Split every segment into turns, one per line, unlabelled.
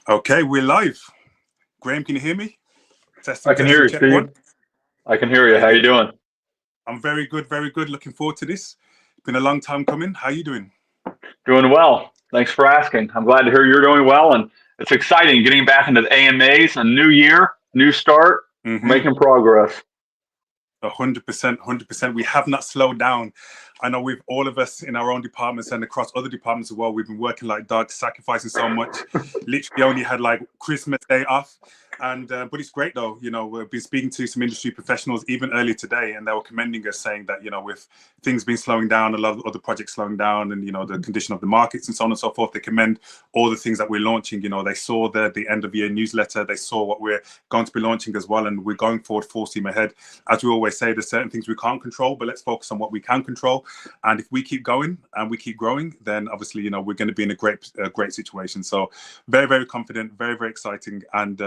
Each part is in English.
Okay, we're live. Graham, can you hear me?
I
Testing,
can
testing,
hear you,
check one.
Steve. I can hear you. How
Very
you
good.
doing?
I'm very good, very good. Looking forward to this. Been a long time coming. How you doing?
Doing well. Thanks for asking. I'm glad to hear you're doing well, and it's exciting getting back into the AMAs. A new year, new start,
Mm-hmm.
making progress.
100%, 100%. We have not slowed down. I know with all of us in our own departments and across other departments as well, we've been working like dogs, sacrificing so much. Literally only had like Christmas Day off. And but it's great though. We've been speaking to some industry professionals even earlier today, and they were commending us, saying that with things been slowing down, a lot of other projects slowing down, and the condition of the markets and so on and so forth, they commend all the things that we're launching. They saw the end of year newsletter, they saw what we're going to be launching as well, and we're going forward full steam ahead. As we always say, there's certain things we can't control, but let's focus on what we can control. And if we keep going and we keep growing, then obviously we're going to be in a great situation. So very, very confident, very, very exciting. And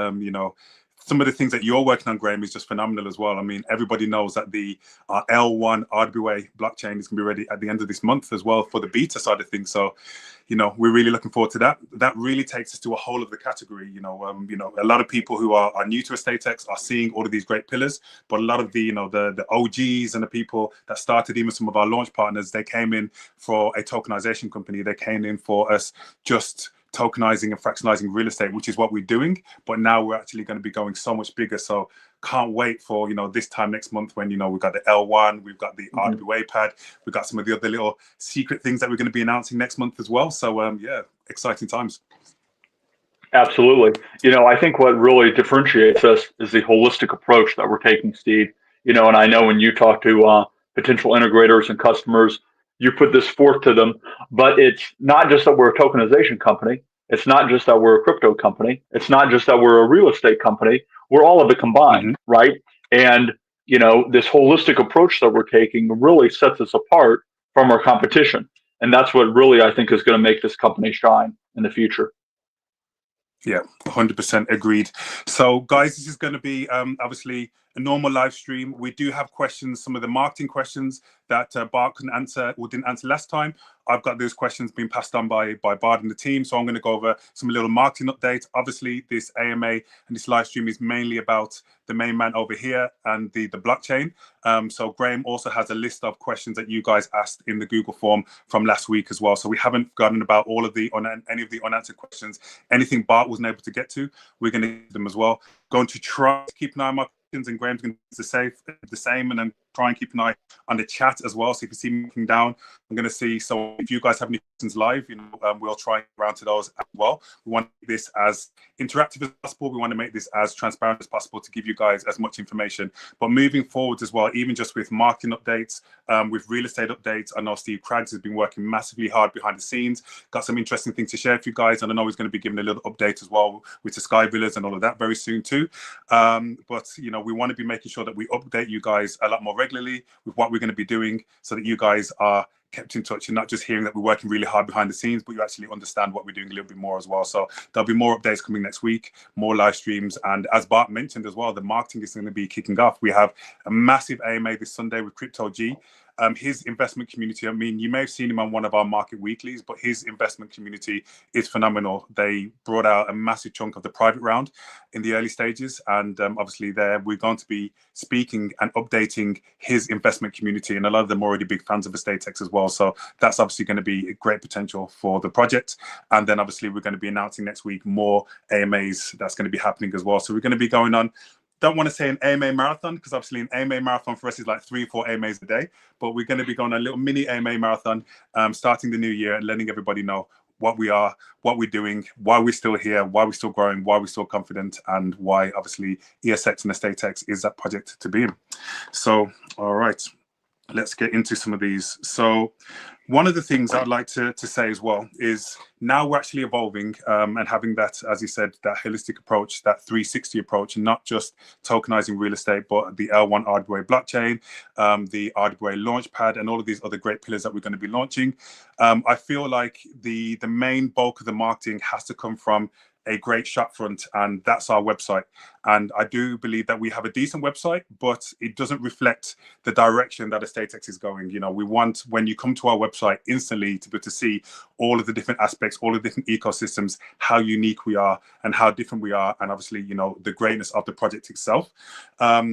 some of the things that you're working on, Graham, is just phenomenal as well. I mean, everybody knows that the L1 RWA blockchain is going to be ready at the end of this month as well for the beta side of things. So we're really looking forward to that. That really takes us to a whole of the category. A lot of people who are new to EstateX are seeing all of these great pillars, but a lot of the the OGs and the people that started, even some of our launch partners, they came in for a tokenization company. They came in for us just tokenizing and fractionalizing real estate, which is what we're doing. But now we're actually going to be going so much bigger. So can't wait for this time next month when we've got the L1, we've got the RWA pad, we've got some of the other little secret things that we're going to be announcing next month as well. So yeah, exciting times.
Absolutely. I think what really differentiates us is the holistic approach that we're taking, Steve. And I know when you talk to potential integrators and customers, you put this forth to them, but it's not just that we're a tokenization company. It's not just that we're a crypto company. It's not just that we're a real estate company. We're all of it combined, right? And, this holistic approach that we're taking really sets us apart from our competition. And that's what really I think is going to make this company shine in the future.
Yeah, 100% agreed. So guys, this is going to be obviously a normal live stream. We do have questions, some of the marketing questions that Bart couldn't answer or didn't answer last time. I've got those questions being passed on by Bart and the team. So I'm going to go over some little marketing updates. Obviously, this AMA and this live stream is mainly about the main man over here and the blockchain. So Graham also has a list of questions that you guys asked in the Google form from last week as well. So we haven't forgotten about all of any of the unanswered questions. Anything Bart wasn't able to get to, we're going to get them as well. Going to try to keep an eye on my questions, and Graham's going to say the same, and then try and keep an eye on the chat as well. So if you see me looking down, I'm going to see. So if you guys have any questions live, we'll try and get around to those as well. We want to make this as interactive as possible. We want to make this as transparent as possible to give you guys as much information. But moving forward as well, even just with marketing updates, with real estate updates, I know Steve Craggs has been working massively hard behind the scenes. Got some interesting things to share with you guys, and I know he's going to be giving a little update as well with the Sky Villas and all of that very soon too. But we want to be making sure that we update you guys a lot more regularly with what we're going to be doing, so that you guys are kept in touch and not just hearing that we're working really hard behind the scenes, but you actually understand what we're doing a little bit more as well. So there'll be more updates coming next week, more live streams. And as Bart mentioned as well, the marketing is going to be kicking off. We have a massive AMA this Sunday with Crypto G. His investment community, I mean, you may have seen him on one of our market weeklies, but his investment community is phenomenal. They brought out a massive chunk of the private round in the early stages. And obviously there, we're going to be speaking and updating his investment community. And a lot of them are already big fans of EstateX as well. So that's obviously going to be a great potential for the project. And then obviously we're going to be announcing next week more AMAs that's going to be happening as well. So we're going to be going on, don't want to say an AMA marathon, because obviously an AMA marathon for us is like 3 or 4 AMAs a day, but we're going to be going on a little mini AMA marathon starting the new year and letting everybody know what we are, what we're doing, why we're still here, why we're still growing, why we're still confident, and why obviously ESX and EstateX is that project to be in. So, all right, let's get into some of these. So one of the things I'd like to say as well is now we're actually evolving and having that, as you said, that holistic approach, that 360 approach, and not just tokenizing real estate, but the L1 RWA blockchain, the RWA launchpad, and all of these other great pillars that we're going to be launching. I feel like the main bulk of the marketing has to come from a great shop front, and that's our website. And I do believe that we have a decent website, but it doesn't reflect the direction that EstateX is going. We want, when you come to our website, instantly to be able to see all of the different aspects, all of the different ecosystems, how unique we are and how different we are, and obviously, you know, the greatness of the project itself.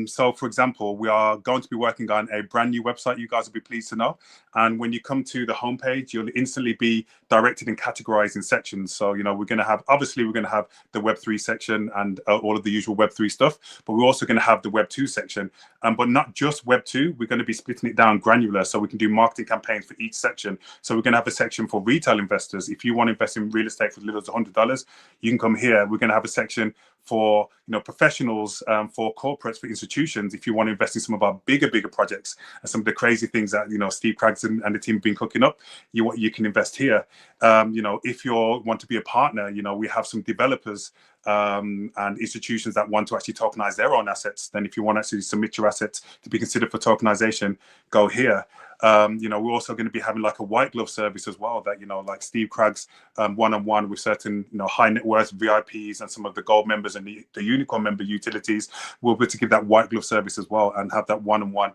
So for example, we are going to be working on a brand new website, you guys will be pleased to know. And when you come to the homepage, you'll instantly be directed and categorized in sections. So, you know, we're going to have the Web3 section and all of the usual Web3 stuff, but we're also going to have the Web2 section. But not just Web2, we're going to be splitting it down granular so we can do marketing campaigns for each section. So we're going to have a section for retail investors. If you want to invest in real estate for as little as $100, you can come here. We're going to have a section for, you know, professionals, for corporates, for institutions. If you want to invest in some of our bigger projects and some of the crazy things that, you know, Steve Craggs and the team have been cooking up, you can invest here. You know, if you want to be a partner, you know, we have some developers and institutions that want to actually tokenize their own assets. Then if you want to actually submit your assets to be considered for tokenization, go here. You know, we're also going to be having like a white glove service as well, that, you know, like Steve Craggs one-on-one with certain, you know, high net worth VIPs and some of the gold members and the unicorn member utilities. We'll be able to give that white glove service as well and have that one-on-one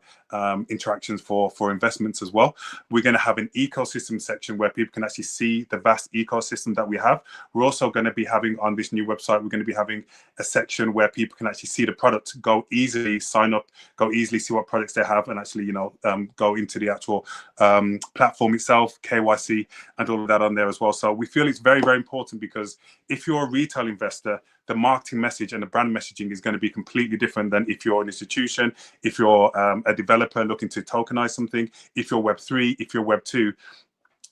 interactions for investments as well. We're going to have an ecosystem section where people can actually see the vast ecosystem that we have. We're also going to be having on this new website, we're going to be having a section where people can actually see the product, go easily sign up, go easily see what products they have, and actually, you know, go into the actual platform itself, KYC and all of that on there as well. So we feel it's very, very important, because if you're a retail investor, the marketing message and the brand messaging is going to be completely different than if you're an institution, if you're a developer looking to tokenize something, if you're Web3, if you're Web2.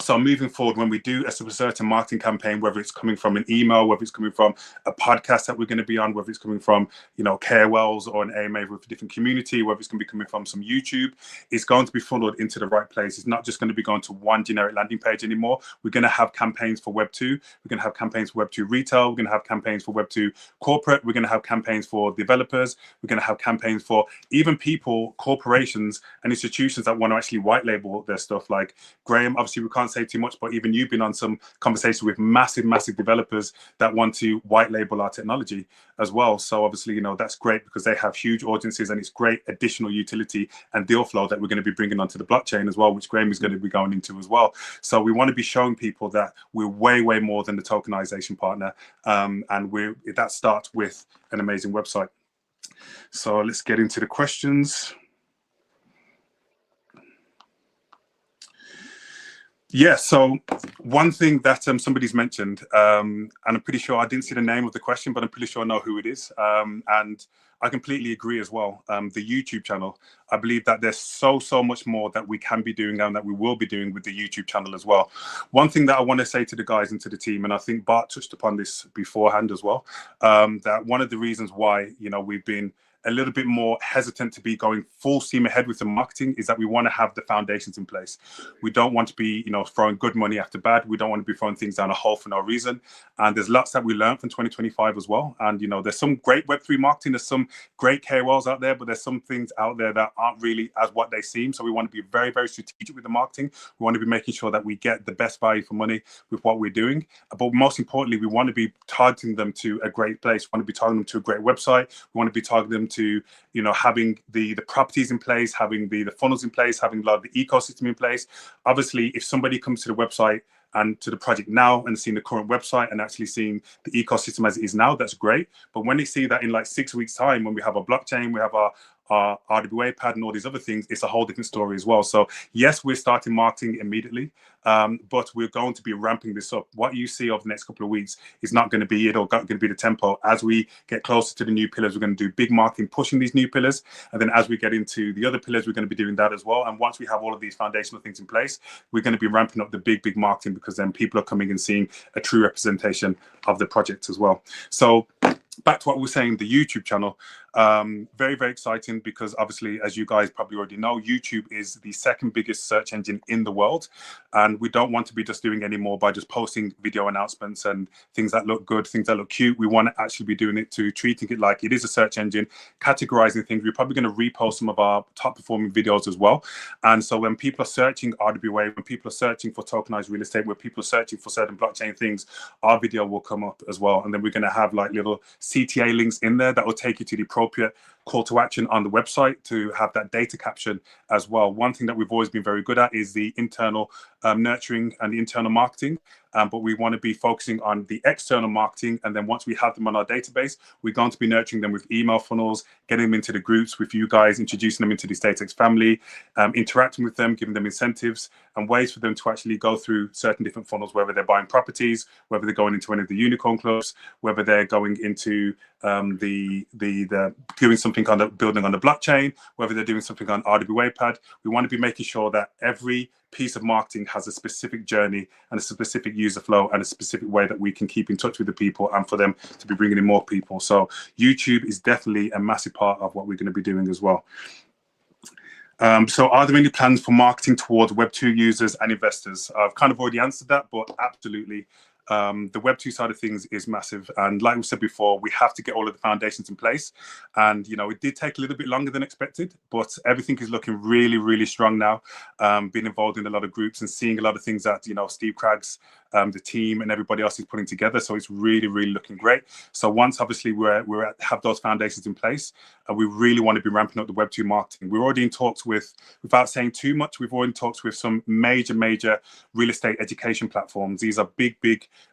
So moving forward, when we do a certain marketing campaign, whether it's coming from an email, whether it's coming from a podcast that we're going to be on, whether it's coming from, you know, KOLs or an AMA with a different community, whether it's going to be coming from some YouTube, it's going to be funneled into the right place. It's not just going to be going to one generic landing page anymore. We're going to have campaigns for Web2. We're going to have campaigns for Web2 retail. We're going to have campaigns for Web2 corporate. We're going to have campaigns for developers. We're going to have campaigns for even people, corporations and institutions that want to actually white label their stuff. Like Graham, obviously we can't say too much, but even you've been on some conversations with massive developers that want to white label our technology as well. So obviously, you know, that's great because they have huge audiences and it's great additional utility and deal flow that we're going to be bringing onto the blockchain as well, which Graham is going to be going into as well. So we want to be showing people that we're way more than the tokenization partner, and that starts with an amazing website. So let's get into the questions. Yeah, so one thing that somebody's mentioned, and I'm pretty sure I didn't see the name of the question, but I'm pretty sure I know who it is. And I completely agree as well. The YouTube channel, I believe that there's so much more that we can be doing and that we will be doing with the YouTube channel as well. One thing that I want to say to the guys and to the team, and I think Bart touched upon this beforehand as well, that one of the reasons why, you know, we've been a little bit more hesitant to be going full steam ahead with the marketing is that we want to have the foundations in place. We don't want to be, you know, throwing good money after bad. We don't want to be throwing things down a hole for no reason. And there's lots that we learned from 2025 as well. And, you know, there's some great Web3 marketing. There's some great KOLs out there, but there's some things out there that aren't really as what they seem. So we want to be very strategic with the marketing. We want to be making sure that we get the best value for money with what we're doing. But most importantly, we want to be targeting them to a great place. We want to be targeting them to a great website. We want to be targeting them to, you know, having the properties in place, having the funnels in place, having a lot of the ecosystem in place. Obviously, if somebody comes to the website and to the project now and seeing the current website and actually seeing the ecosystem as it is now, that's great. But when they see that in like 6 weeks time, when we have our blockchain, we have our RWA pad and all these other things, it's a whole different story as well. So yes, we're starting marketing immediately, but we're going to be ramping this up. What you see over the next couple of weeks is not going to be it, or going to be the tempo. As we get closer to the new pillars, we're going to do big marketing, pushing these new pillars. And then as we get into the other pillars, we're going to be doing that as well. And once we have all of these foundational things in place, we're going to be ramping up the big marketing, because then people are coming and seeing a true representation of the project as well. So back to what we were saying, the YouTube channel, very exciting, because obviously, as you guys probably already know, YouTube is the second biggest search engine in the world, and we don't want to be just doing any more by just posting video announcements and things that look good, things that look cute. We want to actually be doing it to treating it like it is a search engine, categorizing things. We're probably going to repost some of our top performing videos as well. And so when people are searching RWA, when people are searching for tokenized real estate, when people are searching for certain blockchain things, our video will come up as well. And then we're going to have like little CTA links in there that will take you to the appropriate call to action on the website to have that data caption as well. One thing that we've always been very good at is the internal nurturing and the internal marketing. But we want to be focusing on the external marketing. And then once we have them on our database, we're going to be nurturing them with email funnels, getting them into the groups with you guys, introducing them into the EstateX family, interacting with them, giving them incentives and ways for them to actually go through certain different funnels, whether they're buying properties, whether they're going into any of the unicorn clubs, whether they're going into the doing something on the building on the blockchain, whether they're doing something on RWA pad. We want to be making sure that every piece of marketing has a specific journey and a specific user flow and a specific way that we can keep in touch with the people and for them to be bringing in more people. So YouTube is definitely a massive part of what we're going to be doing as well. So are there any plans for marketing towards Web2 users and investors? I've kind of already answered that, but absolutely. The Web2 side of things is massive. And like we said before, we have to get all of the foundations in place. And, you know, it did take a little bit longer than expected, but everything is looking really, really strong now. Being involved in a lot of groups and seeing a lot of things that, you know, Steve Craggs, the team and everybody else is putting together. So it's really, really looking great. So once obviously have those foundations in place, we really want to be ramping up the Web2 marketing. We're already in talks with, without saying too much, we've already in talks with some major real estate education platforms. These are big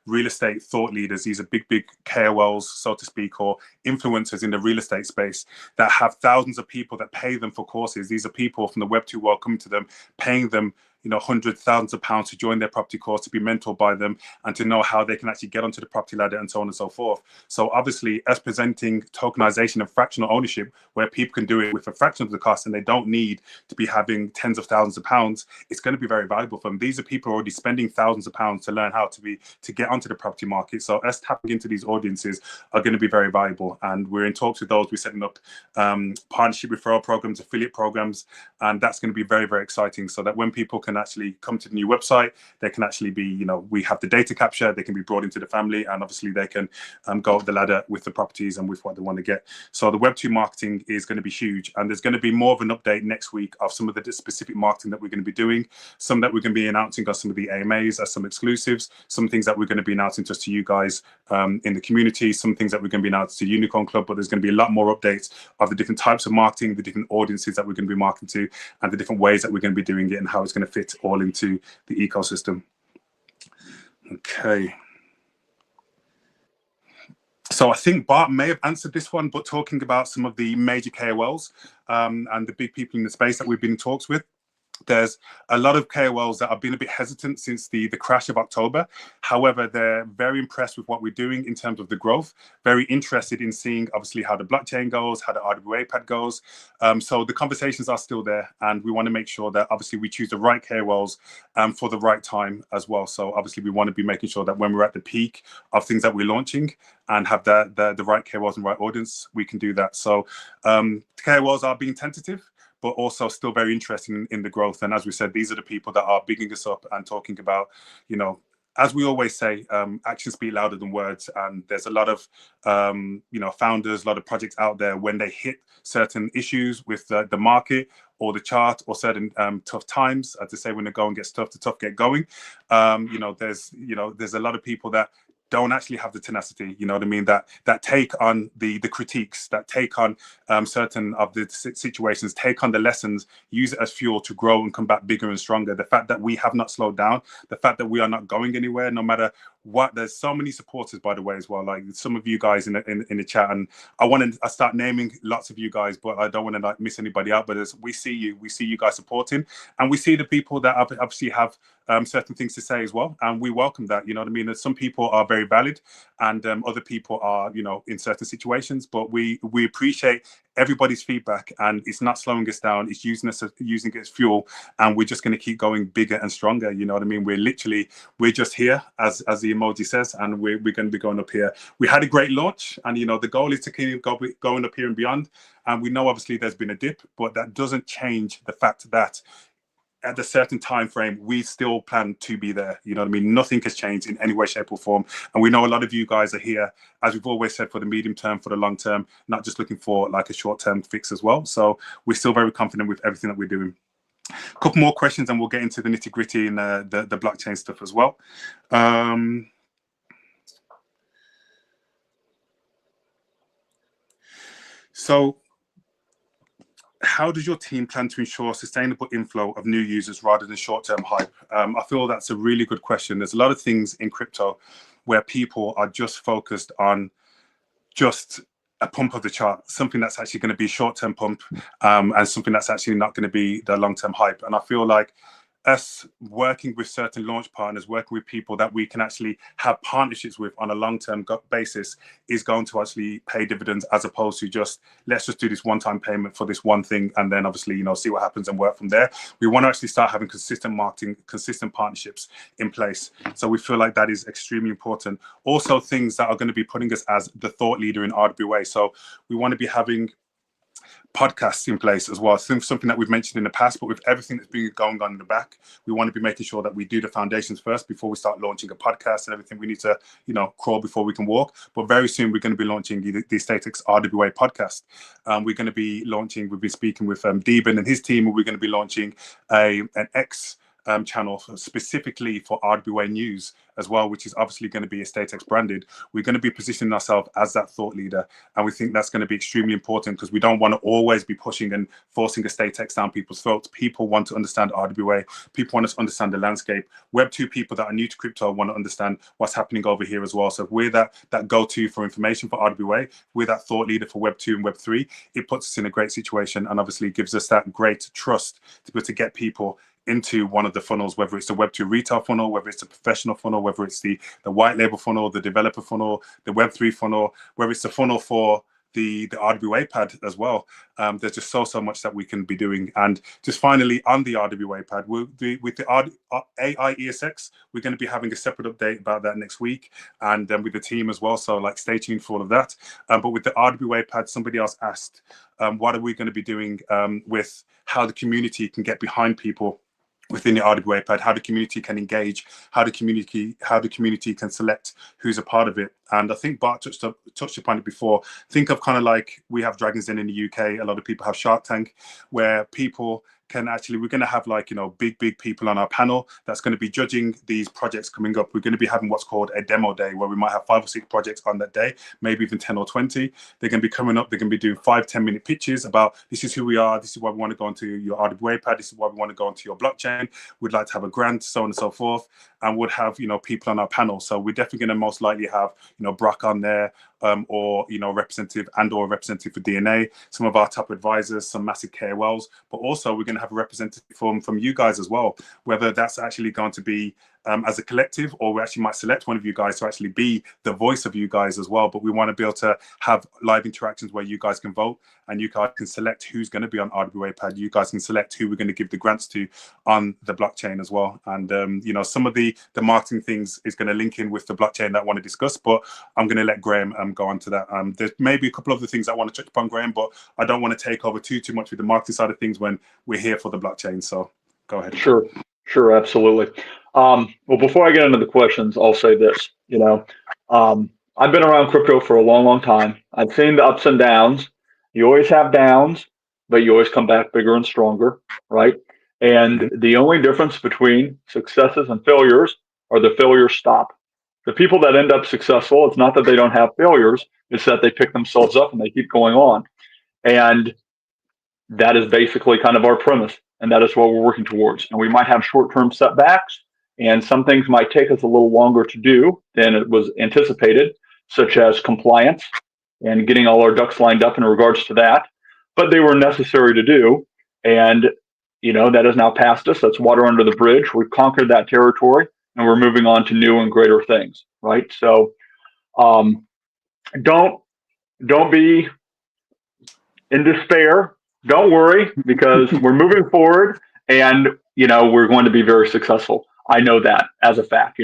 real estate thought leaders. These are big KOLs, so to speak, or influencers in the real estate space that have thousands of people that pay them for courses. These are people from the Web2 world coming to them, paying them, you know, hundreds, thousands of pounds to join their property course, to be mentored by them and to know how they can actually get onto the property ladder and so on and so forth. So obviously us presenting tokenization and fractional ownership where people can do it with a fraction of the cost and they don't need to be having tens of thousands of pounds, it's going to be very valuable for them. These are people already spending thousands of pounds to learn how to get onto the property market. So us tapping into these audiences are going to be very valuable. And we're in talks with those. We're setting up partnership referral programs, affiliate programs, and that's going to be very exciting so that when people can actually come to the new website, they can actually be, you know, we have the data capture, they can be brought into the family, and obviously they can go up the ladder with the properties and with what they want to get. So the Web2 marketing is going to be huge, and there's going to be more of an update next week of some of the specific marketing that we're going to be doing, some that we're going to be announcing as some of the AMAs, as some exclusives, some things that we're going to be announcing just to you guys in the community, some things that we're going to be announcing to Unicorn Club, but there's going to be a lot more updates of the different types of marketing, the different audiences that we're going to be marketing to, and the different ways that we're going to be doing it and how it's going to fit all into the ecosystem. Okay. So I think Bart may have answered this one, but talking about some of the major KOLs and the big people in the space that we've been in talks with, there's a lot of KOLs that have been a bit hesitant since the crash of October. However, they're very impressed with what we're doing in terms of the growth, very interested in seeing obviously how the blockchain goes, how the RWA pad goes. So the conversations are still there, and we want to make sure that obviously we choose the right KOLs for the right time as well. So obviously we want to be making sure that when we're at the peak of things that we're launching and have the right KOLs and right audience, we can do that. So KOLs are being tentative, but also still very interested in the growth. And as we said, these are the people that are bigging us up and talking about, you know, as we always say, actions speak louder than words. And there's a lot of, you know, founders, a lot of projects out there when they hit certain issues with the market or the chart or certain tough times, as they say, when the going gets tough, the tough get going. You know, there's a lot of people that don't actually have the tenacity, you know what I mean, that take on the critiques, that take on certain of the situations, take on the lessons, use it as fuel to grow and come back bigger and stronger. The fact that we have not slowed down, the fact that we are not going anywhere, no matter what. There's so many supporters, by the way, as well, like some of you guys in the chat, and I start naming lots of you guys, but I don't want to like miss anybody out. But as we see you guys supporting, and we see the people that obviously have certain things to say as well, and we welcome that, you know what I mean. That some people are very valid and other people are, you know, in certain situations, but we appreciate everybody's feedback, and it's not slowing us down. It's using it as fuel, and we're just going to keep going bigger and stronger, you know what I mean. We're just here, as the emoji says, and we're going to be going up here. We had a great launch, and you know the goal is to keep going up here and beyond, and we know obviously there's been a dip, but that doesn't change the fact that at a certain time frame, we still plan to be there. You know what I mean? Nothing has changed in any way, shape, or form. And we know a lot of you guys are here, as we've always said, for the medium term, for the long term, not just looking for like a short-term fix as well. So we're still very confident with everything that we're doing. A couple more questions and we'll get into the nitty-gritty and the blockchain stuff as well. So how does your team plan to ensure sustainable inflow of new users rather than short-term hype? I feel that's a really good question. There's a lot of things in crypto where people are just focused on just a pump of the chart, something that's actually going to be short-term pump, and something that's actually not going to be the long-term hype. And I feel like us working with certain launch partners, working with people that we can actually have partnerships with on a long-term basis is going to actually pay dividends, as opposed to just, let's just do this one-time payment for this one thing and then obviously, see what happens and work from there. We want to actually start having consistent marketing, consistent partnerships in place. So we feel like that is extremely important. Also, things that are going to be putting us as the thought leader in RWA. So we want to be having podcasts in place as well. Something that we've mentioned in the past, but with everything that's been going on in the back, we want to be making sure that we do the foundations first before we start launching a podcast and everything. We need to, crawl before we can walk. But very soon we're going to be launching the EstateX RWA podcast. We're going to be launching, we've been speaking with Deben and his team, and we're going to be launching an X channel specifically for RWA news as well, which is obviously going to be EstateX branded. We're going to be positioning ourselves as that thought leader, and we think that's going to be extremely important because we don't want to always be pushing and forcing EstateX down people's throats. People want to understand RWA. People want to understand the landscape. Web2 people that are new to crypto want to understand what's happening over here as well. So if we're that go-to for information for RWA, we're that thought leader for Web2 and Web3, it puts us in a great situation and obviously gives us that great trust to be able to get people into one of the funnels, whether it's the Web2 retail funnel, whether it's the professional funnel, whether it's the white label funnel, the developer funnel, the Web3 funnel, whether it's the funnel for the RWA pad as well. There's just so much that we can be doing. And just finally on the RWA pad, with the AI ESX, we're going to be having a separate update about that next week, and with the team as well. So stay tuned for all of that. But with the RWA pad, somebody else asked, what are we going to be doing with how the community can get behind people within the RWA pad, how the community can engage, how the community can select who's a part of it. And I think Bart touched upon it before. Think of kind of like we have Dragon's Den in the UK. A lot of people have Shark Tank, where people can actually, we're going to have big people on our panel that's going to be judging these projects coming up. We're going to be having what's called a demo day, where we might have 5 or 6 projects on that day, maybe even 10 or 20. They're going to be coming up, they're going to be doing 5-10 minute pitches about, this is who we are, this is why we want to go onto your RWA pad, this is why we want to go onto your blockchain, we'd like to have a grant, so on and so forth. And we'd have people on our panel. So we're definitely going to most likely have Brock on there, or representative for DNA, some of our top advisors, some massive KOLs, but also we're going to have a representative from you guys as well, whether that's actually going to be as a collective, or we actually might select one of you guys to actually be the voice of you guys as well. But we want to be able to have live interactions where you guys can vote and you guys can select who's going to be on RWA pad. You guys can select who we're going to give the grants to on the blockchain as well. And some of the marketing things is going to link in with the blockchain that I want to discuss, but I'm going to let Graham go on to that. There's maybe a couple of the things I want to touch upon, Graham, but I don't want to take over too much with the marketing side of things when we're here for the blockchain. So go ahead.
Sure, absolutely. Well, before I get into the questions, I'll say this. I've been around crypto for a long time. I've seen the ups and downs. You always have downs, but you always come back bigger and stronger, right? And the only difference between successes and failures are the failures stop. The people that end up successful, it's not that they don't have failures, it's that they pick themselves up and they keep going on. And that is basically kind of our premise. And that is what we're working towards. And we might have short-term setbacks, and some things might take us a little longer to do than it was anticipated, such as compliance and getting all our ducks lined up in regards to that. But they were necessary to do. And, that has now passed us. That's water under the bridge. We've conquered that territory, and we're moving on to new and greater things, right? So don't be in despair. Don't worry, because we're moving forward, and we're going to be very successful. I know that as a fact.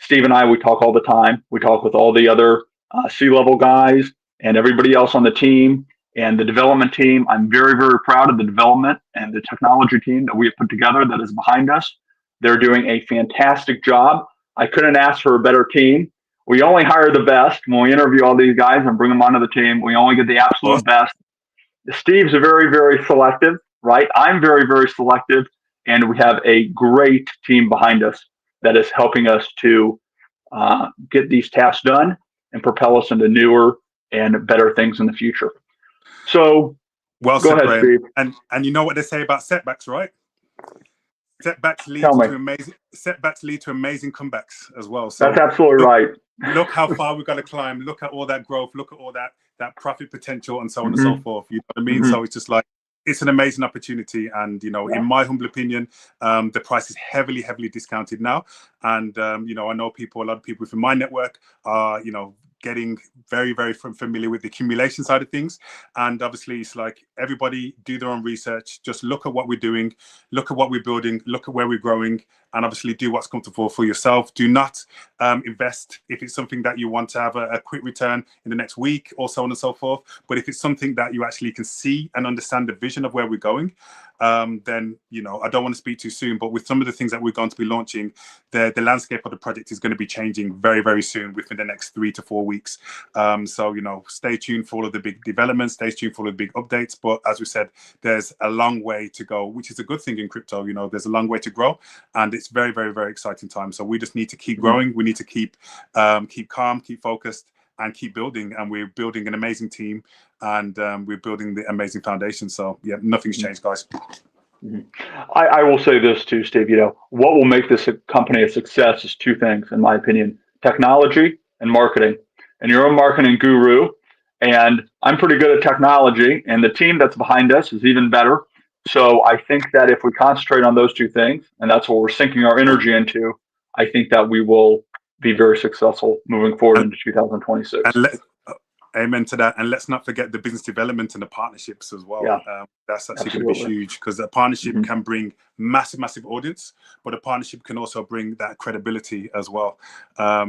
Steve and I, we talk all the time. We talk with all the other C-level guys and everybody else on the team and the development team. I'm very, very proud of the development and the technology team that we have put together that is behind us. They're doing a fantastic job. I couldn't ask for a better team. We only hire the best. When we interview all these guys and bring them onto the team, we only get the absolute best. Steve's very, very selective, right? I'm very, very selective, and we have a great team behind us that is helping us to get these tasks done and propel us into newer and better things in the future. So
Well
Go
said,
ahead,
Graham.
Steve.
And you know what they say about setbacks, right?
Tell me.
Setbacks lead to amazing comebacks as well.
That's
So
absolutely
look,
right.
look how far we've got to climb. Look at all that growth. Look at all that profit potential, and so on and so
Mm-hmm.
forth. You know what I mean?
Mm-hmm.
So it's just like, it's an amazing opportunity. And
Yeah.
in my humble opinion, the price is heavily discounted now. And I know a lot of people within my network are getting very familiar with the accumulation side of things. And obviously it's like, everybody do their own research, just look at what we're doing, look at what we're building, look at where we're growing, and obviously do what's comfortable for yourself. Do not invest if it's something that you want to have a quick return in the next week, or so on and so forth. But if it's something that you actually can see and understand the vision of where we're going, then I don't want to speak too soon, but with some of the things that we're going to be launching, the landscape of the project is going to be changing very soon, within the next 3 to 4 weeks. So stay tuned for all of the big developments, stay tuned for all the big updates. But as we said, there's a long way to go, which is a good thing in crypto. There's a long way to grow, and it's very exciting time. So we just need to keep growing. We need to keep calm, keep focused, and keep building. And we're building an amazing team, and we're building the amazing foundation. So yeah, nothing's changed, guys.
I will say this too, Steve. What will make this company a success is two things, in my opinion: technology and marketing. And you're a marketing guru, and I'm pretty good at technology, and the team that's behind us is even better. So I think that if we concentrate on those two things, and that's what we're sinking our energy into, I think that we will be very successful moving forward into 2026.
And amen to that. And let's not forget the business development and the partnerships as well.
Yeah,
That's actually going to be huge, because a partnership can bring massive audience, but a partnership can also bring that credibility as well.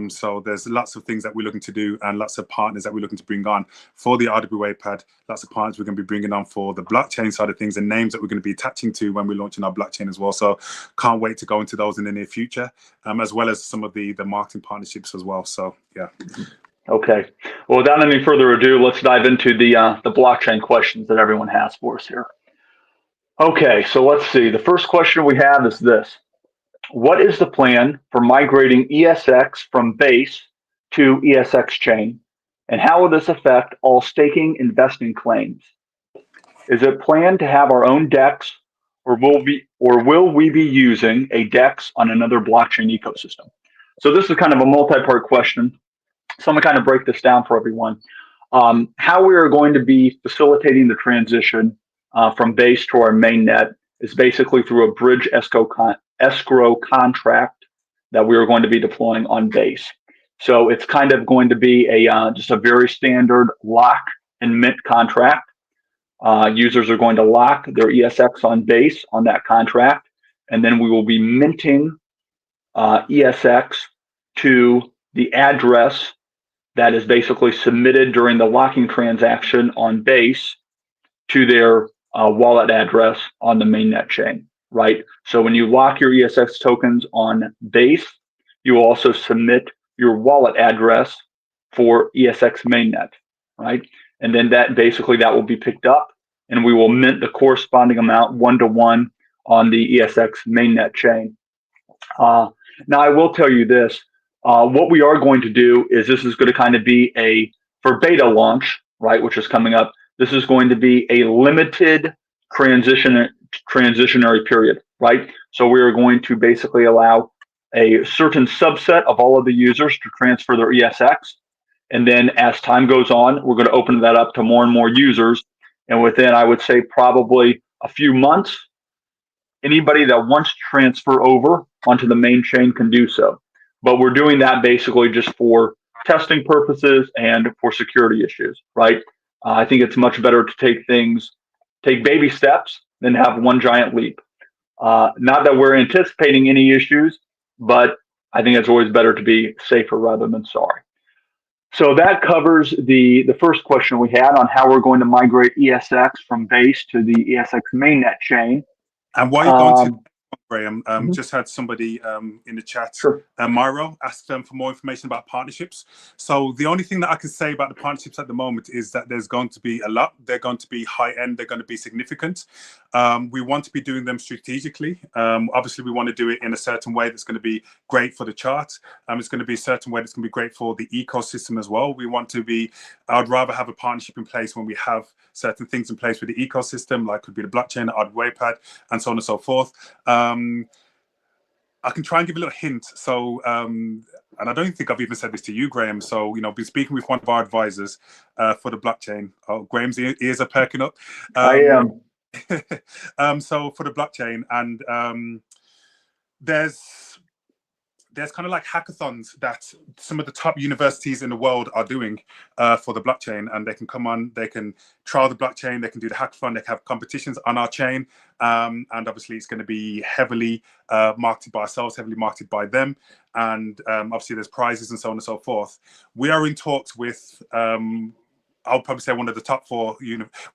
So there's lots of things that we're looking to do, and lots of partners that we're looking to bring on for the RWA pad. Lots of partners we're going to be bringing on for the blockchain side of things, and names that we're going to be attaching to when we're launching our blockchain as well. So can't wait to go into those in the near future, as well as some of the marketing partnerships as well. So yeah.
Okay. Well, without any further ado, let's dive into the blockchain questions that everyone has for us here. Okay, so let's see. The first question we have is this: what is the plan for migrating ESX from Base to ESX chain, and how will this affect all staking investing claims? Is it planned to have our own DEX, or will we be using a DEX on another blockchain ecosystem? So this is kind of a multi-part question. So I'm going to kind of break this down for everyone. How we are going to be facilitating the transition from Base to our mainnet is basically through a bridge escrow contract that we are going to be deploying on Base. So it's kind of going to be just a very standard lock and mint contract. Users are going to lock their ESX on Base on that contract, and then we will be minting ESX to the address that is basically submitted during the locking transaction on Base to their wallet address on the mainnet chain, right? So when you lock your ESX tokens on Base, you will also submit your wallet address for ESX mainnet, right? And then that will be picked up, and we will mint the corresponding amount 1-to-1 on the ESX mainnet chain. Now, I will tell you this. What we are going to do is, this is going to kind of be for beta launch, right, which is coming up, this is going to be a limited transitionary period, right? So we are going to basically allow a certain subset of all of the users to transfer their ESX. And then as time goes on, we're going to open that up to more and more users. And within, I would say, probably a few months, anybody that wants to transfer over onto the main chain can do so. But we're doing that basically just for testing purposes and for security issues, right? I think it's much better to take baby steps than have one giant leap. Not that we're anticipating any issues, but I think it's always better to be safer rather than sorry. So that covers the first question we had on how we're going to migrate ESX from Base to the ESX mainnet chain.
And why are you going to Graham. Just had somebody in the chat,
Sure.
Myro, asked them for more information about partnerships. So the only thing that I can say about the partnerships at the moment is that there's going to be a lot. They're going to be high end. They're going to be significant. We want to be doing them strategically. Obviously, we want to do it in a certain way that's going to be great for the chart. It's going to be a certain way that's going to be great for the ecosystem as well. We want to be, I'd rather have a partnership in place when we have certain things in place with the ecosystem, like could be the blockchain, Waypad, and so on and so forth. I can try and give a little hint. So, and I don't think I've even said this to you, Graham. So, been speaking with one of our advisors for the blockchain. Oh, Graham's ears are perking up.
I am.
So for the blockchain, and there's kind of like hackathons that some of the top universities in the world are doing for the blockchain, and they can come on, they can trial the blockchain, they can do the hackathon, they can have competitions on our chain, and obviously it's going to be heavily marketed by ourselves, heavily marketed by them, and obviously there's prizes and so on and so forth. We are in talks with I'll probably say one of the top four.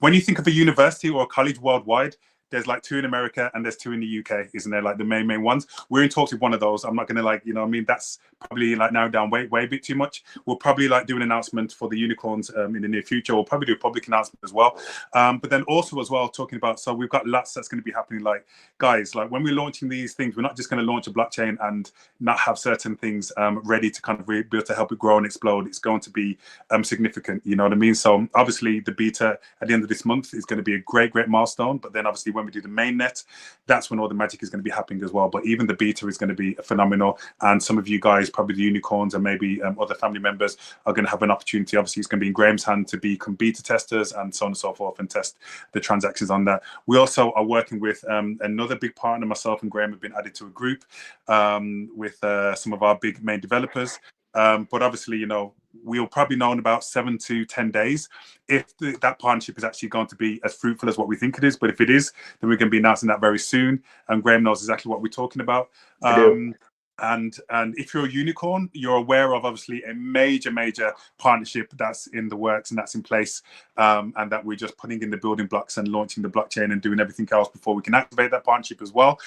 When you think of a university or a college worldwide, there's like 2 in America and there's 2 in the UK, isn't there? Like the main ones. We're in talks with one of those. I'm not going to like, that's probably like narrowed down way a bit too much. We'll probably like do an announcement for the unicorns in the near future. We'll probably do a public announcement as well. But then also as well, talking about, so we've got lots that's going to be happening. Like guys, like when we're launching these things, we're not just going to launch a blockchain and not have certain things ready to kind of be able to help it grow and explode. It's going to be significant, you know what I mean? So obviously the beta at the end of this month is going to be a great milestone. But then obviously when we do the main net, that's when all the magic is going to be happening as well. But even the beta is going to be phenomenal, and some of you guys, probably the unicorns and maybe other family members, are going to have an opportunity. Obviously it's going to be in Graham's hand to become beta testers and so on and so forth, and test the transactions on that. We also are working with another big partner. Myself and Graham have been added to a group with some of our big main developers. But obviously, we'll probably know in about 7 to 10 days if that partnership is actually going to be as fruitful as what we think it is. But if it is, then we're going to be announcing that very soon. And Graham knows exactly what we're talking about.
I do.
And if you're a unicorn, you're aware of obviously a major partnership that's in the works and that's in place, and that we're just putting in the building blocks and launching the blockchain and doing everything else before we can activate that partnership as well.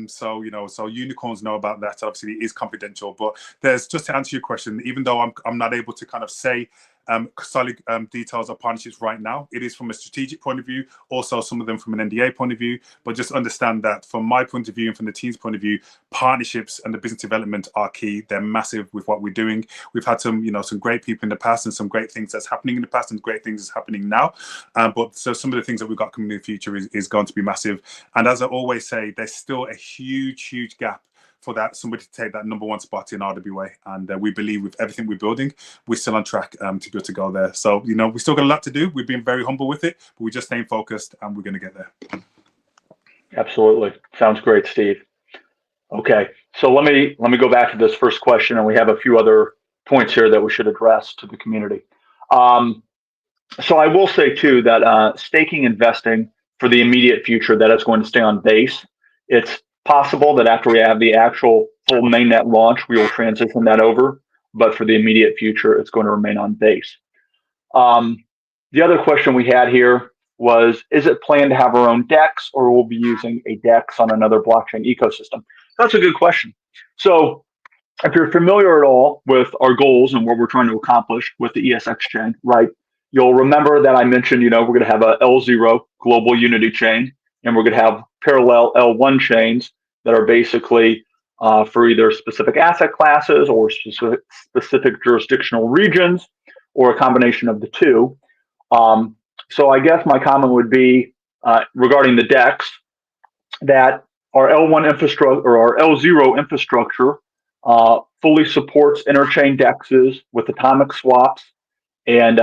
So unicorns know about that. Obviously it is confidential, but there's, just to answer your question, even though I'm not able to kind of say solid details of partnerships right now, it is from a strategic point of view, also some of them from an NDA point of view. But just understand that from my point of view and from the team's point of view, partnerships and the business development are key. They're massive with what we're doing. We've had some great people in the past and some great things that's happening in the past and great things that's happening now. But so some of the things that we've got coming in the future is going to be massive. And as I always say, there's still a huge gap for that somebody to take that #1 spot in RWA, and we believe with everything we're building, we're still on track to be able to go there. So we still got a lot to do. We've been very humble with it, but we're just staying focused, and we're going to get there.
Absolutely, sounds great, Steve. Okay, so let me go back to this first question, and we have a few other points here that we should address to the community. So I will say too that staking investing for the immediate future, that is going to stay on base. It's possible that after we have the actual full mainnet launch, we will transition that over, but for the immediate future, it's going to remain on base. The other question we had here was, is it planned to have our own DEX, or we'll be using a DEX on another blockchain ecosystem? That's a good question. So if you're familiar at all with our goals and what we're trying to accomplish with the ESX chain, right, you'll remember that I mentioned, we're going to have a L0 global unity chain, and we're going to have parallel L1 chains that are basically for either specific asset classes or specific jurisdictional regions, or a combination of the two. So I guess my comment would be regarding the DEX, that our L1 infrastructure, or our L0 infrastructure, fully supports interchain DEXs with atomic swaps and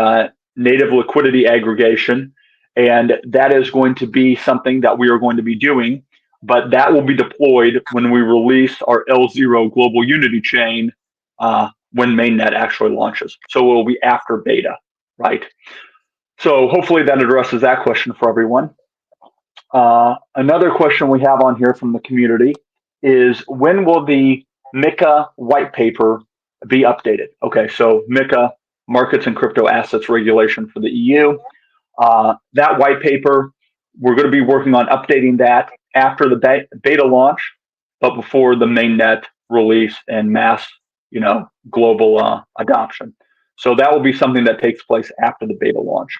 native liquidity aggregation. And that is going to be something that we are going to be doing, but that will be deployed when we release our L0 global unity chain when mainnet actually launches. So it will be after beta, right? So hopefully that addresses that question for everyone. Another question we have on here from the community is, when will the MiCA white paper be updated? Okay, so MiCA, Markets and Crypto Assets Regulation for the EU. That white paper We're going to be working on updating that after the beta launch, but before the mainnet release and mass, global adoption. So that will be something that takes place after the beta launch.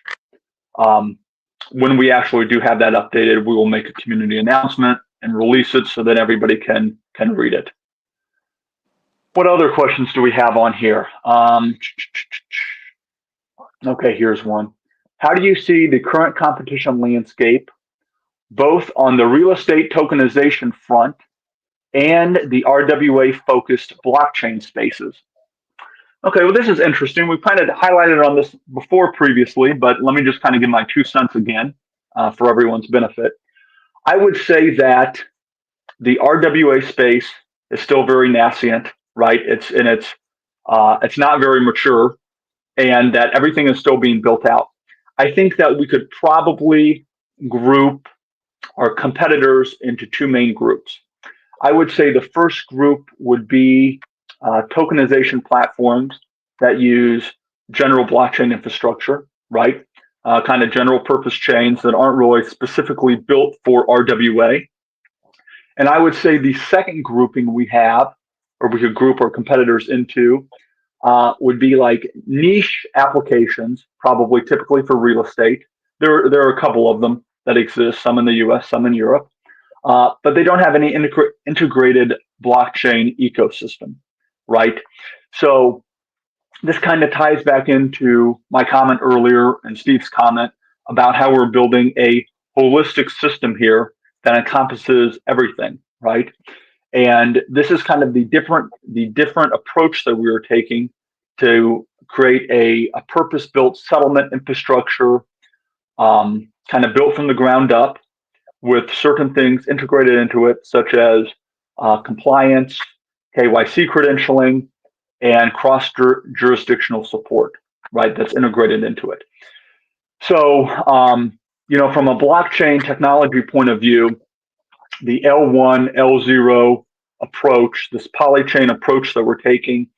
When we actually do have that updated, we will make a community announcement and release it so that everybody can read it. What other questions do we have on here? Okay, here's one. How do you see the current competition landscape, both on the real estate tokenization front and the RWA-focused blockchain spaces? Okay, well, this is interesting. We kind of highlighted on this before previously, but let me just kind of give my 2 cents again for everyone's benefit. I would say that the RWA space is still very nascent, right? It's not very mature, and that everything is still being built out. I think that we could probably group our competitors into 2 main groups. I would say the first group would be tokenization platforms that use general blockchain infrastructure, right? Kind of general purpose chains that aren't really specifically built for RWA. And I would say the second grouping we have, or we could group our competitors into, would be like niche applications, probably typically for real estate. There are a couple of them that exist, some in the US, some in Europe, but they don't have any integrated blockchain ecosystem, right? So this kind of ties back into my comment earlier and Steve's comment about how we're building a holistic system here that encompasses everything, right? And this is kind of the different approach that we are taking to create a purpose-built settlement infrastructure, kind of built from the ground up, with certain things integrated into it, such as compliance, KYC credentialing, and cross-jurisdictional support, right? That's integrated into it. So, from a blockchain technology point of view, the L1, L0 approach, this polychain approach that we're taking,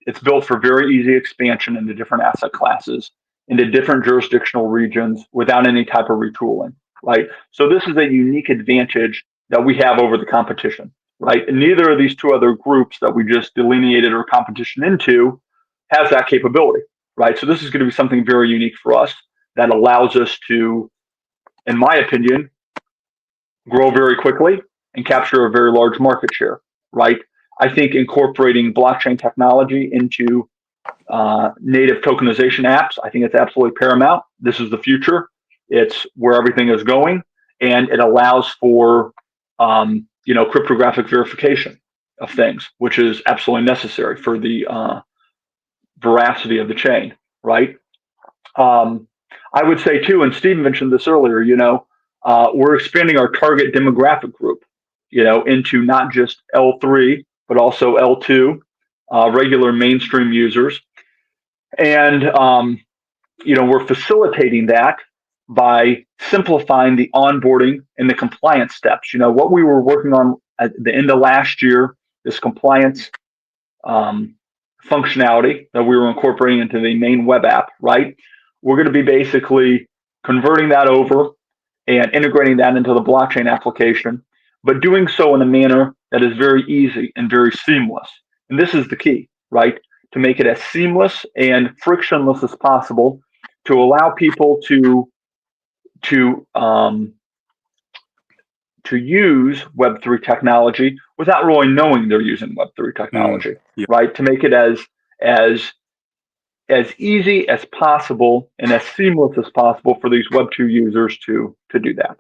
it's built for very easy expansion into different asset classes, into different jurisdictional regions without any type of retooling, right? So this is a unique advantage that we have over the competition, right? And neither of these 2 other groups that we just delineated our competition into has that capability, right? So this is going to be something very unique for us that allows us to, in my opinion, grow very quickly and capture a very large market share, right? I think incorporating blockchain technology into native tokenization apps, I think it's absolutely paramount. This is the future. It's where everything is going, and it allows for cryptographic verification of things, which is absolutely necessary for the veracity of the chain, right? I would say too, and Steve mentioned this earlier, we're expanding our target demographic group, into not just L3, but also L2, regular mainstream users. And, we're facilitating that by simplifying the onboarding and the compliance steps. What we were working on at the end of last year, this compliance functionality that we were incorporating into the main web app, right? We're going to be basically converting that over and integrating that into the blockchain application, but doing so in a manner that is very easy and very seamless. And this is the key, right? To make it as seamless and frictionless as possible to allow people to use Web3 technology without really knowing they're using Web3 technology, right? To make it as easy as possible and as seamless as possible for these Web2 users to do that.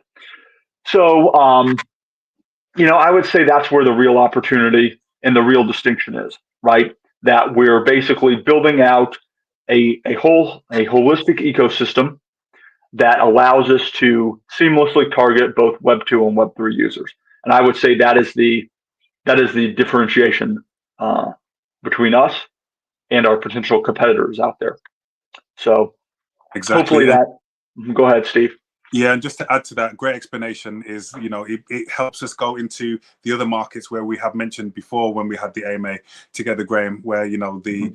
So, I would say that's where the real opportunity and the real distinction is, right? That we're basically building out a holistic ecosystem that allows us to seamlessly target both Web2 and Web3 users. And I would say that is the differentiation between us and our potential competitors out there. So
exactly.
Hopefully that, go ahead, Steve.
Yeah, and just to add to that, great explanation is, it helps us go into the other markets where we have mentioned before when we had the AMA together, Graham, where, the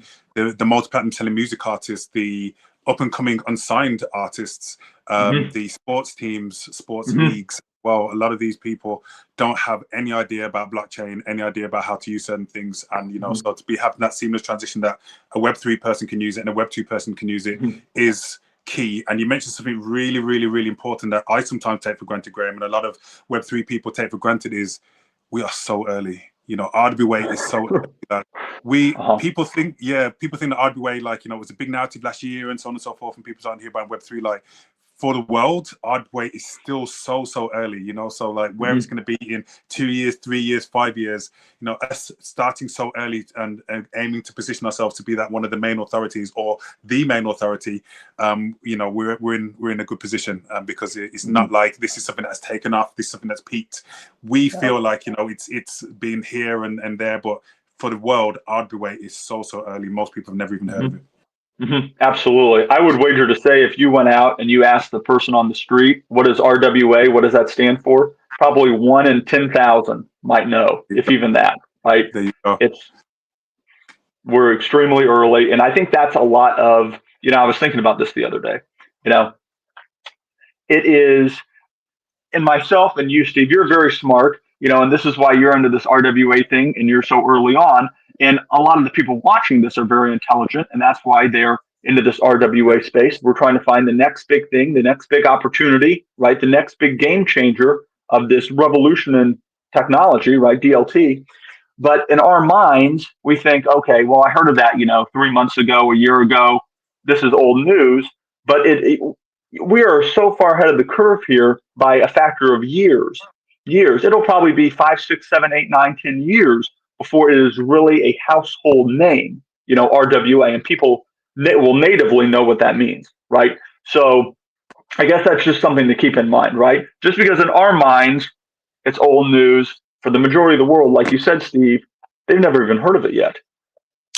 multi-platinum selling music artists, the up and coming unsigned artists,
Hmm.
the sports teams, sports
Hmm.
leagues. Well, a lot of these people don't have any idea about blockchain, any idea about how to use certain things, and so to be having that seamless transition that a Web3 person can use it and a Web2 person can use it
Hmm.
is key. And you mentioned something really, really, really important that I sometimes take for granted, Graham, and a lot of Web3 people take for granted is we are so early. RWA is so early that
Uh-huh.
people think that RWA, like, was a big narrative last year and so on and so forth, and people starting to hear about Web3. Like, for the world, RWA is still so early, so like where it's
Hmm.
going to be in 2 years, 3 years, 5 years, us starting so early and aiming to position ourselves to be that one of the main authorities or the main authority. We're in a good position, because it's
Hmm.
not like this is something that's taken off, this is something that's peaked. We
Yeah.
feel like it's been here and there, but for the world, RWA is so early. Most people have never even heard of
Hmm.
it.
Hmm. Absolutely. I would wager to say if you went out and you asked the person on the street, what is RWA? What does that stand for? Probably 1 in 10,000 might know, if even that, right?
There you go.
It's We're extremely early, and I think that's a lot of, I was thinking about this the other day. You know, it is, and myself and you, Steve, you're very smart, and this is why you're into this RWA thing and you're so early on. And a lot of the people watching this are very intelligent, and that's why they're into this RWA space. We're trying to find the next big thing, the next big opportunity, right? The next big game changer of this revolution in technology, right? DLT. But in our minds, we think, okay, well, I heard of that, 3 months ago, a year ago. This is old news. But we are so far ahead of the curve here by a factor of years. Years. It'll probably be 5, 6, 7, 8, 9, 10 years before it is really a household name, RWA, and people will natively know what that means, right? So I guess that's just something to keep in mind, right? Just because in our minds it's old news, for the majority of the world, like you said, Steve, they've never even heard of it yet.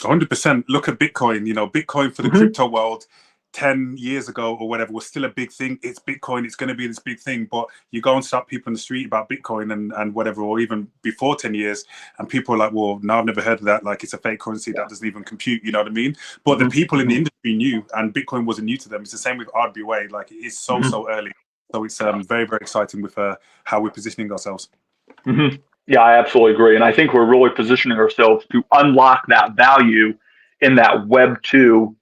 100%. Look at Bitcoin. Bitcoin for the
Hmm.
crypto world 10 years ago or whatever was still a big thing. It's Bitcoin. It's going to be this big thing. But you go and stop people in the street about Bitcoin and whatever, or even before 10 years, and people are like, well, no, I've never heard of that. Like, it's a fake currency
Yeah.
that doesn't even compute. You know what I mean? But the
Hmm.
people in the
Hmm.
industry knew, and Bitcoin wasn't new to them. It's the same with RWA. Like, it is
Hmm.
so early. So it's
Yeah.
very, very exciting with how we're positioning ourselves.
Hmm. Yeah, I absolutely agree. And I think we're really positioning ourselves to unlock that value in that Web 2,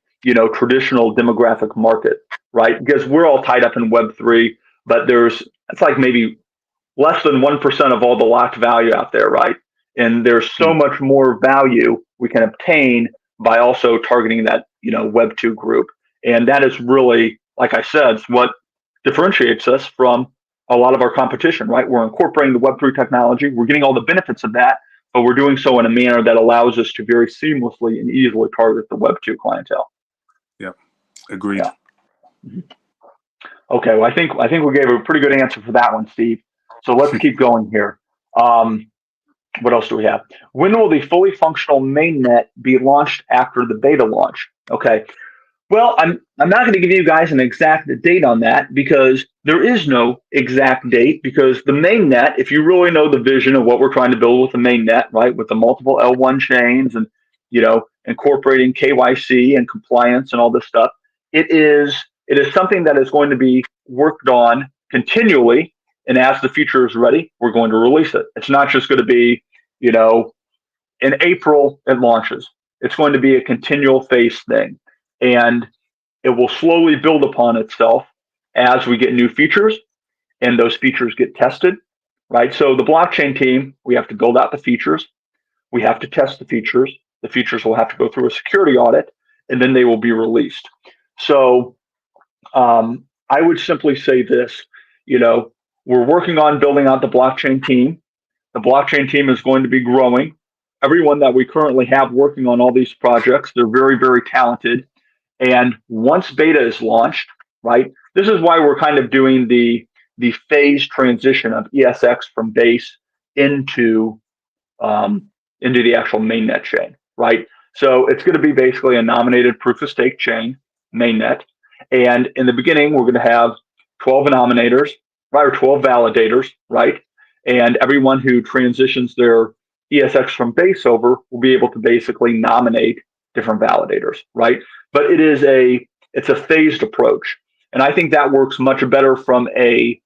traditional demographic market, right? Because we're all tied up in Web 3, but it's like maybe less than 1% of all the locked value out there, right? And there's so
Mm.
much more value we can obtain by also targeting that, Web 2 group. And that is really, like I said, what differentiates us from a lot of our competition, right? We're incorporating the Web 3 technology, we're getting all the benefits of that, but we're doing so in a manner that allows us to very seamlessly and easily target the Web 2 clientele.
Yeah, agreed.
Yeah. Mhm. Okay, well, I think we gave a pretty good answer for that one, Steve. So let's keep going here. Um, what else do we have? When will the fully functional mainnet be launched after the beta launch? Okay. Well, I'm not going to give you guys an exact date on that because there is no exact date because the mainnet, if you really know the vision of what we're trying to build with the mainnet, right, with the multiple L1 chains and incorporating KYC and compliance and all this stuff, it is something that is going to be worked on continually, and as the feature is ready, we're going to release it. It's not just going to be, you know, in April it launches. It's going to be a continual phase thing. And it will slowly build upon itself as we get new features and those features get tested, right? So the blockchain team, we have to build out the features. We have to test the features. The features will have to go through a security audit and then they will be released. So I would simply say this, we're working on building out the blockchain team. The blockchain team is going to be growing. Everyone that we currently have working on all these projects, they're very, very talented. And once beta is launched, right, this is why we're kind of doing the phase transition of ESX from base into the actual mainnet chain, right? So it's going to be basically a nominated proof of stake chain, mainnet. And in the beginning, we're going to have 12 nominators, right, or 12 validators, right? And everyone who transitions their ESX from base over will be able to basically nominate different validators, right? But It's a phased approach. And I think that works much better from a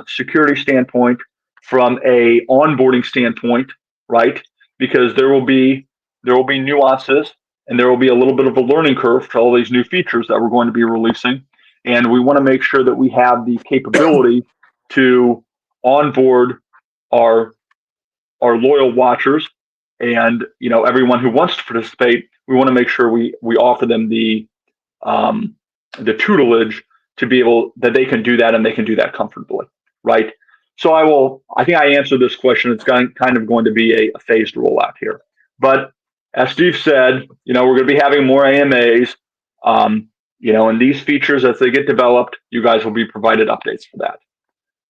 security standpoint, from a onboarding standpoint, right? Because there will be nuances, and there will be a little bit of a learning curve to all these new features that we're going to be releasing, and we want to make sure that we have the capability to onboard our loyal watchers, and everyone who wants to participate. We want to make sure we offer them the tutelage to be able that they can do that, and they can do that comfortably, right? So I think I answered this question. It's kind of going to be a phased rollout here. But as Steve said, we're going to be having more AMAs, and these features, as they get developed, you guys will be provided updates for that.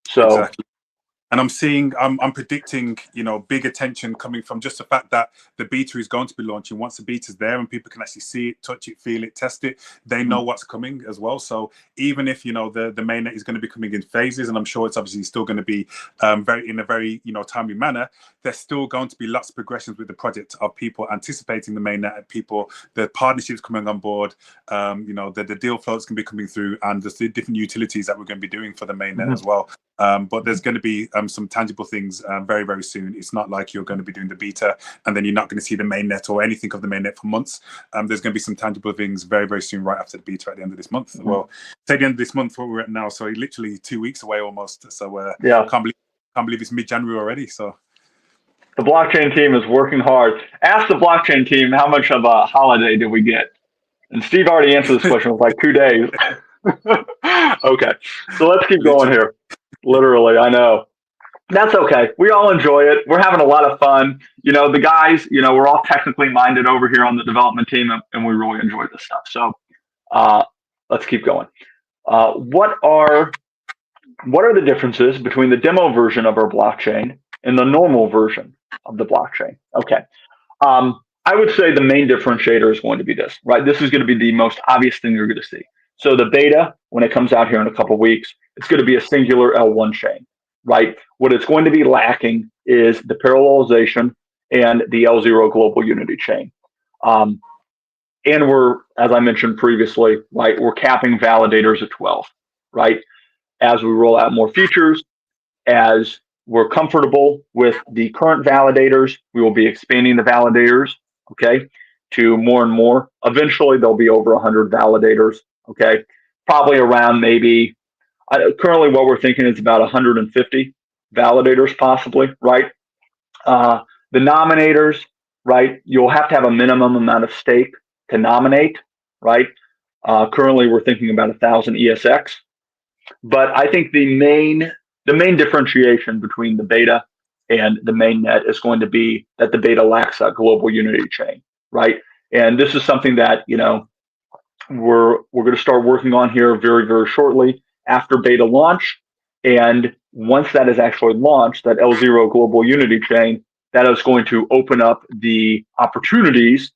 So
Exactly. And I'm predicting, big attention coming from just the fact that the beta is going to be launching. Once the beta is there and people can actually see it, touch it, feel it, test it, they know what's coming as well. So even if, the mainnet is going to be coming in phases, and I'm sure it's obviously still going to be in a very timely manner, there's still going to be lots of progressions with the project of people anticipating the mainnet, the partnerships coming on board, the deal flows can be coming through, and the different utilities that we're going to be doing for the mainnet as well. But there's going to be some tangible things very, very soon. It's not like you're going to be doing the beta and then you're not going to see the mainnet or anything of the mainnet for months. There's going to be some tangible things very, very soon, right after the beta at the end of this month. Well, say the end of this month, where we're at now, so literally 2 weeks away almost. So can't believe it's mid-January already. So
the blockchain team is working hard. Ask the blockchain team how much of a holiday did we get? And Steve already answered this question with like 2 days. Okay, so let's keep going here. Literally, I know. That's okay. We all enjoy it. We're having a lot of fun. The guys, we're all technically minded over here on the development team, and we really enjoy this stuff. So let's keep going. What are the differences between the demo version of our blockchain and the normal version of the blockchain? Okay. I would say the main differentiator is going to be this, right? This is going to be the most obvious thing you're going to see. So the beta, when it comes out here in a couple of weeks, it's going to be a singular L1 chain, right? What it's going to be lacking is the parallelization and the L0 global unity chain. And we're, as I mentioned previously, right, we're capping validators at 12, right? As we roll out more features, as we're comfortable with the current validators, we will be expanding the validators, okay, to more and more. Eventually, there'll be over 100 validators, okay? Probably around maybe, currently what we're thinking is about 150 validators possibly, right? The nominators, right, you'll have to have a minimum amount of stake to nominate, right? Currently, we're thinking about 1,000 ESX. But I think the main differentiation between the beta and the mainnet is going to be that the beta lacks that global unity chain, right? And this is something that we're going to start working on here very, very shortly after beta launch. And once that is actually launched, that L0 global unity chain, that is going to open up the opportunities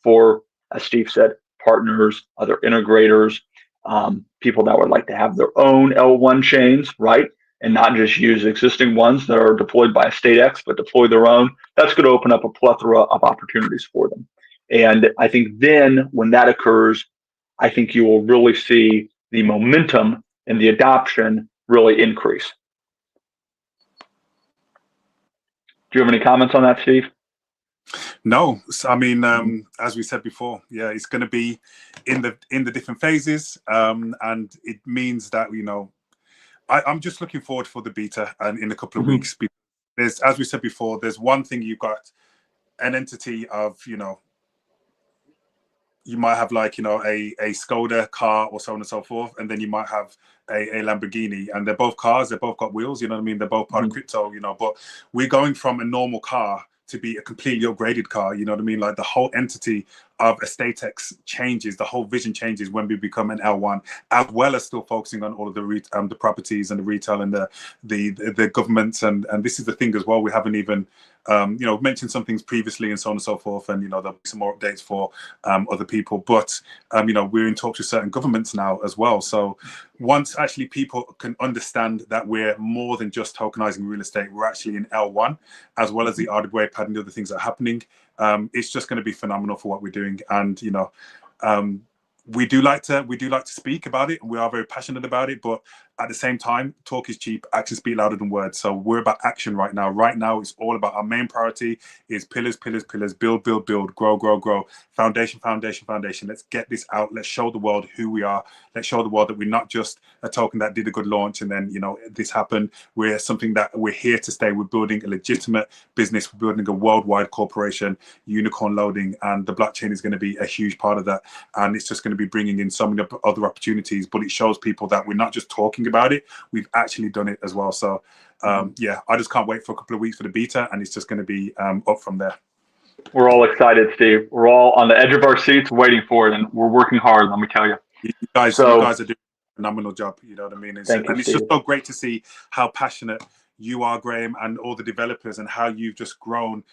for, as Steve said, partners, other integrators, people that would like to have their own L1 chains, right? And not just use existing ones that are deployed by EstateX, but deploy their own. That's going to open up a plethora of opportunities for them. And I think then when that occurs, I think you will really see the momentum and the adoption really increase. Do you have any comments on that, Steve?
No, I mean, as we said before, yeah, it's going to be in the different phases, and it means that I'm just looking forward for the beta and in a couple of weeks. There's, as we said before, there's one thing. You've got an entity of you might have like a Skoda car or so on and so forth, and then you might have a Lamborghini, and they're both cars, they've both got wheels, you know what I mean, they're both part of crypto, but we're going from a normal car to be a completely upgraded car, you know what I mean? Like the whole entity of EstateX changes, the whole vision changes when we become an L1, as well as still focusing on all of the properties and the retail and the governments, and this is the thing as well. We haven't even mentioned some things previously and so on and so forth, and there'll be some more updates for other people, but we're in talks with certain governments now as well. So once actually people can understand that we're more than just tokenizing real estate, we're actually in L1 as well as the RWA pad and the other things that are happening. It's just going to be phenomenal for what we're doing, and we do like to speak about it, and we are very passionate about it, but at the same time, talk is cheap, actions speak louder than words. So we're about action right now. Right now, it's all about our main priority is pillars, build, grow, foundation. Let's get this out. Let's show the world who we are. Let's show the world that we're not just a token that did a good launch and then this happened. We're something that we're here to stay. We're building a legitimate business. We're building a worldwide corporation, unicorn loading, and the blockchain is going to be a huge part of that. And it's just going to be bringing in so many other opportunities, but it shows people that we're not just talking about it, we've actually done it as well. So yeah, I just can't wait for a couple of weeks for the beta, and it's just going to be up from there.
We're all excited, Steve. We're all on the edge of our seats waiting for it, and we're working hard, let me tell you.
You guys are doing a phenomenal job, you know what I mean?
Thank you,
and it's
Steve.
just so great to see how passionate you are, Graham, and all the developers, and how you've just grown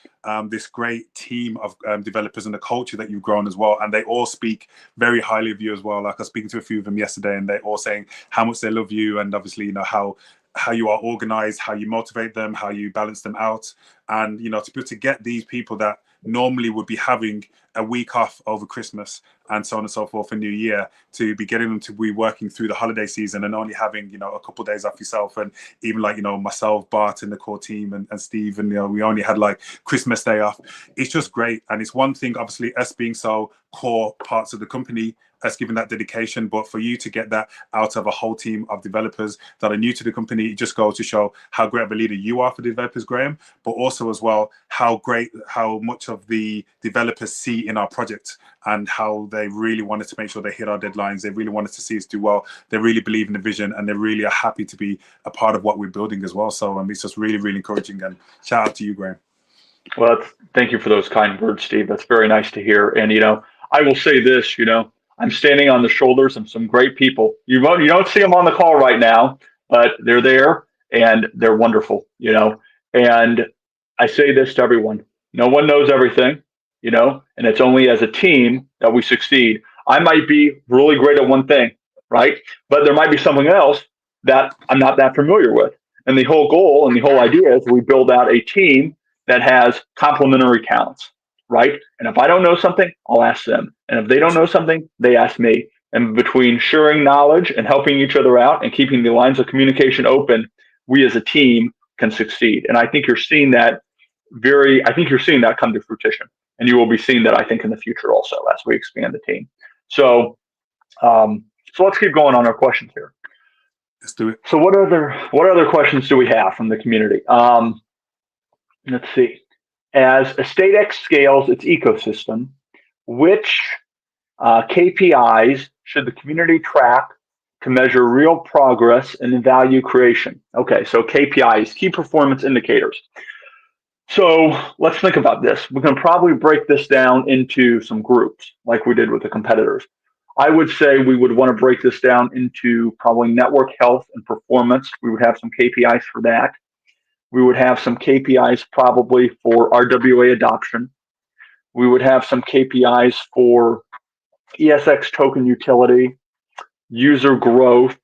this great team of developers, and the culture that you've grown as well. And they all speak very highly of you as well. Like I was speaking to a few of them yesterday, and they're all saying how much they love you, and obviously, how you are organized, how you motivate them, how you balance them out. And, to be able to get these people that normally would be having a week off over Christmas and so on and so forth for New Year, to be getting them to be working through the holiday season and only having, a couple of days off yourself. And even like, myself, Bart and the core team and Steve, and, we only had like Christmas Day off. It's just great. And it's one thing, obviously, us being so core parts of the company, us giving that dedication, but for you to get that out of a whole team of developers that are new to the company, it just goes to show how great of a leader you are for developers, Graham, but also as well how much of the developers see in our project, and how they really wanted to make sure they hit our deadlines. They really wanted to see us do well. They really believe in the vision, and they really are happy to be a part of what we're building as well. So it's just really, really encouraging, and shout out to you, Graham.
Well, thank you for those kind words, Steve. That's very nice to hear. And, I will say this, I'm standing on the shoulders of some great people. You don't see them on the call right now, but they're there and they're wonderful, and I say this to everyone. No one knows everything, and it's only as a team that we succeed. I might be really great at one thing, right? But there might be something else that I'm not that familiar with. And the whole goal and the whole idea is we build out a team that has complementary talents, right? And if I don't know something, I'll ask them. And if they don't know something, they ask me. And between sharing knowledge and helping each other out and keeping the lines of communication open, we as a team can succeed. And I think you're seeing that come to fruition. And you will be seeing that, I think, in the future also as we expand the team. So let's keep going on our questions here.
Let's do it.
So what other questions do we have from the community? Let's see. As EstateX scales its ecosystem, which KPIs should the community track to measure real progress in value creation? Okay, so KPIs, key performance indicators. So let's think about this. We can probably break this down into some groups like we did with the competitors. I would say we would want to break this down into probably network health and performance. We would have some KPIs for that. We would have some KPIs probably for RWA adoption. We would have some KPIs for ESX token utility, user growth,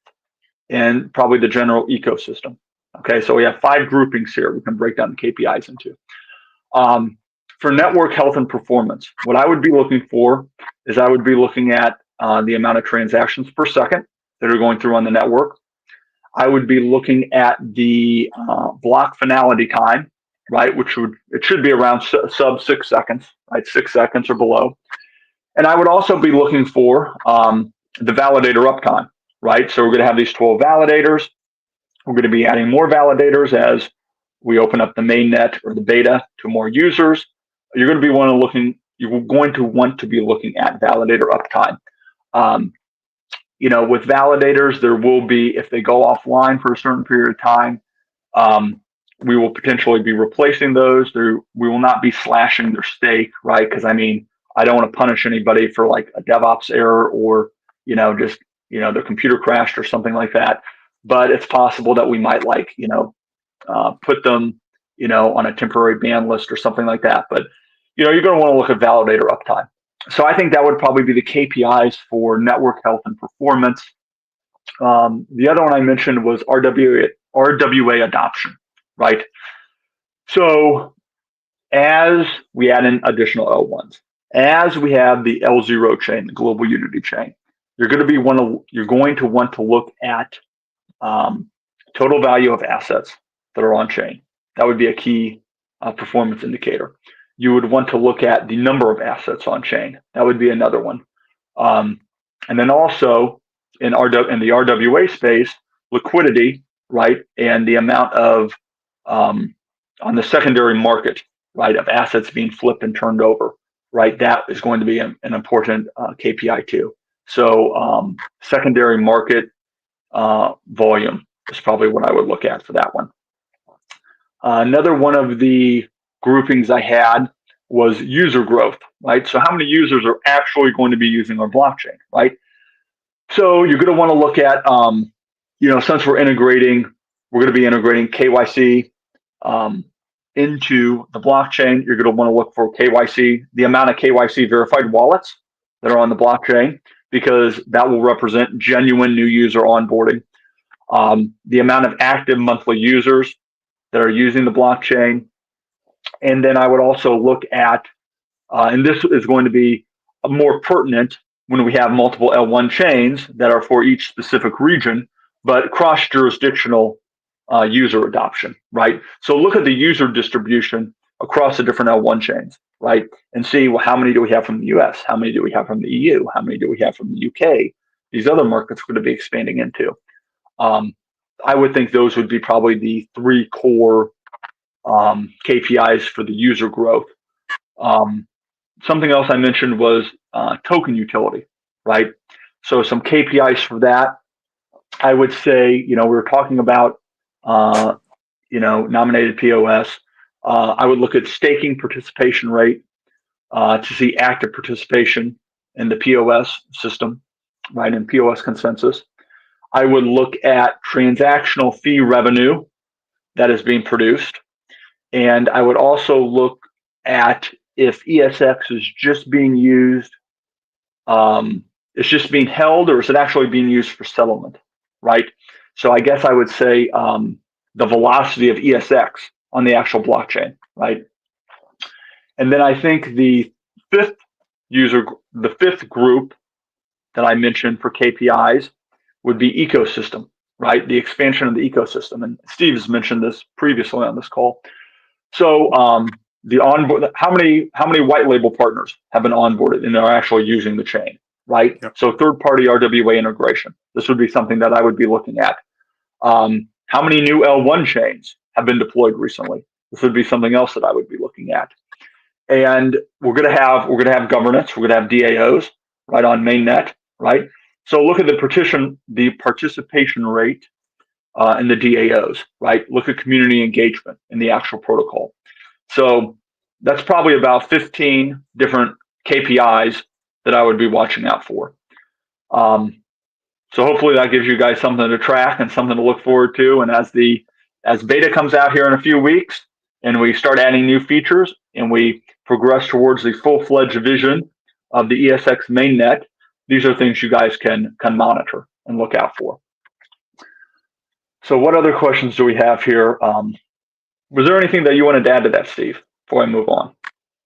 and probably the general ecosystem. Okay, so we have 5 groupings here we can break down the KPIs into. For network health and performance, what I would be looking for is I would be looking at the amount of transactions per second that are going through on the network. I would be looking at the block finality time, right, it should be around sub 6 seconds, right, 6 seconds or below. And I would also be looking for the validator uptime, right? So we're going to have these 12 validators. We're going to be adding more validators as we open up the mainnet or the beta to more users. You're going to want to be looking at validator uptime. With validators, there will be, if they go offline for a certain period of time, we will potentially be replacing those. We will not be slashing their stake, right? Because I don't want to punish anybody for like a DevOps error or, just, their computer crashed or something like that. But it's possible that we might put them, on a temporary ban list or something like that. But, you're going to want to look at validator uptime. So I think that would probably be the KPIs for network health and performance. The other one I mentioned was RWA adoption, right? So as we add in additional L1s, as we have the L0 chain, the global unity chain, you're going to want to look at total value of assets that are on chain. That would be a key performance indicator. You would want to look at the number of assets on chain. That would be another one. And then also in the RWA space, liquidity, right, and the amount of on the secondary market, right, of assets being flipped and turned over, right. That is going to be an important KPI too. So secondary market volume is probably what I would look at for that one. Another one of the groupings I had was user growth, right? So how many users are actually going to be using our blockchain, right? So you're going to want to look at, since we're going to be integrating KYC into the blockchain. You're going to want to look for KYC, the amount of KYC verified wallets that are on the blockchain, because that will represent genuine new user onboarding. The amount of active monthly users that are using the blockchain. And then I would also look at, and this is going to be more pertinent when we have multiple L1 chains that are for each specific region, but cross-jurisdictional user adoption, right? So look at the user distribution across the different L1 chains, right? And see, well, how many do we have from the US? How many do we have from the EU? How many do we have from the UK? These other markets we're going to be expanding into. I would think those would be probably the three core KPIs for the user growth. Something else I mentioned was token utility, right? So some KPIs for that, I would say, we were talking about, nominated POS. I would look at staking participation rate to see active participation in the POS system, right, in POS consensus. I would look at transactional fee revenue that is being produced. And I would also look at if ESX is just being used, it's just being held, or is it actually being used for settlement, right? So I guess I would say the velocity of ESX on the actual blockchain, right? And then I think the fifth group that I mentioned for KPIs would be ecosystem, right? The expansion of the ecosystem. And Steve has mentioned this previously on this call. So the onboard, how many white label partners have been onboarded and are actually using the chain, right? Yep. So third-party RWA integration. This would be something that I would be looking at. How many new L1 chains have been deployed recently? This would be something else that I would be looking at. And we're gonna have governance. We're gonna have DAOs, right, on mainnet, right? So look at the participation rate in the DAOs, right? Look at community engagement in the actual protocol. So that's probably about 15 different KPIs that I would be watching out for. So hopefully that gives you guys something to track and something to look forward to. And as beta comes out here in a few weeks and we start adding new features and we progress towards the full-fledged vision of the ESX mainnet, these are things you guys can monitor and look out for. So what other questions do we have here? Was there anything that you wanted to add to that, Steve, before I move on?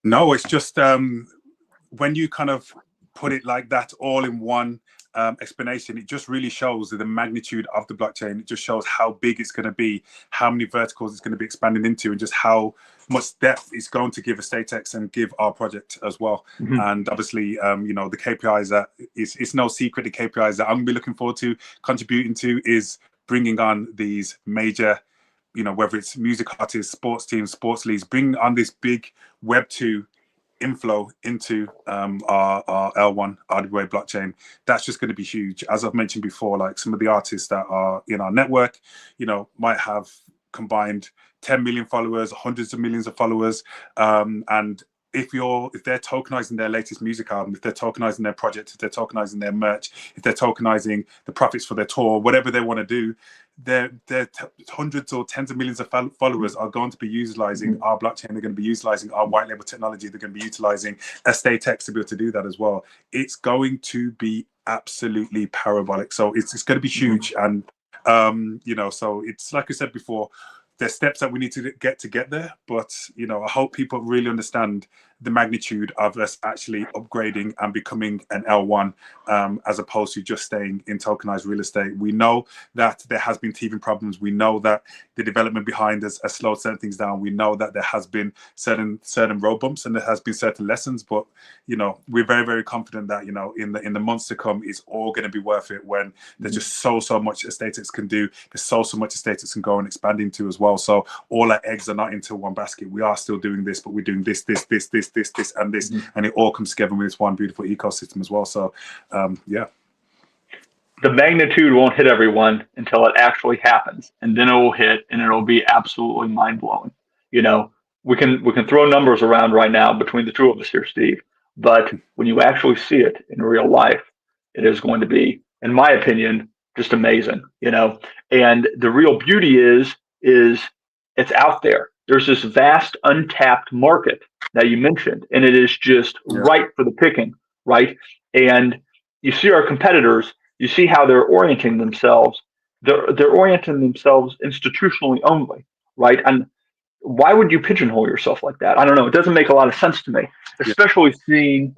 No, it's just when you kind of put it like that all in one explanation, it just really shows the magnitude of the blockchain. It just shows how big it's going to be, how many verticals it's going to be expanding into, and just how much depth it's going to give EstateX and give our project as well. Mm-hmm. And obviously, the KPIs that it's no secret, the KPIs that I'm going to be looking forward to contributing to is bringing on these major, whether it's music artists, sports teams, sports leagues, bring on this big Web2 inflow into our L1 RWA blockchain. That's just going to be huge. As I've mentioned before, like some of the artists that are in our network, might have combined 10 million followers, hundreds of millions of followers, and if they're tokenizing their latest music album, if they're tokenizing their project, if they're tokenizing their merch, if they're tokenizing the profits for their tour, whatever they want to do, their hundreds or tens of millions of followers are going to be utilizing our blockchain. They're going to be utilizing our white label technology. They're going to be utilizing EstateX to be able to do that as well. It's going to be absolutely parabolic. So it's going to be huge. And, so it's like I said before, there's steps that we need to get there, but you know, I hope people really understand the magnitude of us actually upgrading and becoming an L1, as opposed to just staying in tokenized real estate. We know that there has been teething problems. We know that the development behind us has slowed certain things down. We know that there has been certain road bumps and there has been certain lessons, but you know, we're very, very confident that, you know, in the months to come, it's all going to be worth it when there's just so much EstateX can do. There's so much EstateX can go and expand into as well. So all our eggs are not into one basket. We are still doing this, but we're doing this, and this, and it all comes together with this one beautiful ecosystem as well. So, yeah.
The magnitude won't hit everyone until it actually happens, and then it will hit, and it'll be absolutely mind blowing. You know, we can throw numbers around right now between the two of us here, Steve, but when you actually see it in real life, it is going to be, in my opinion, just amazing. You know, and the real beauty is it's out there. There's this vast untapped market that you mentioned, and it is just ripe for the picking, right? And you see our competitors, you see how they're orienting themselves. They're orienting themselves institutionally only, right? And why would you pigeonhole yourself like that? I don't know. It doesn't make a lot of sense to me, especially seeing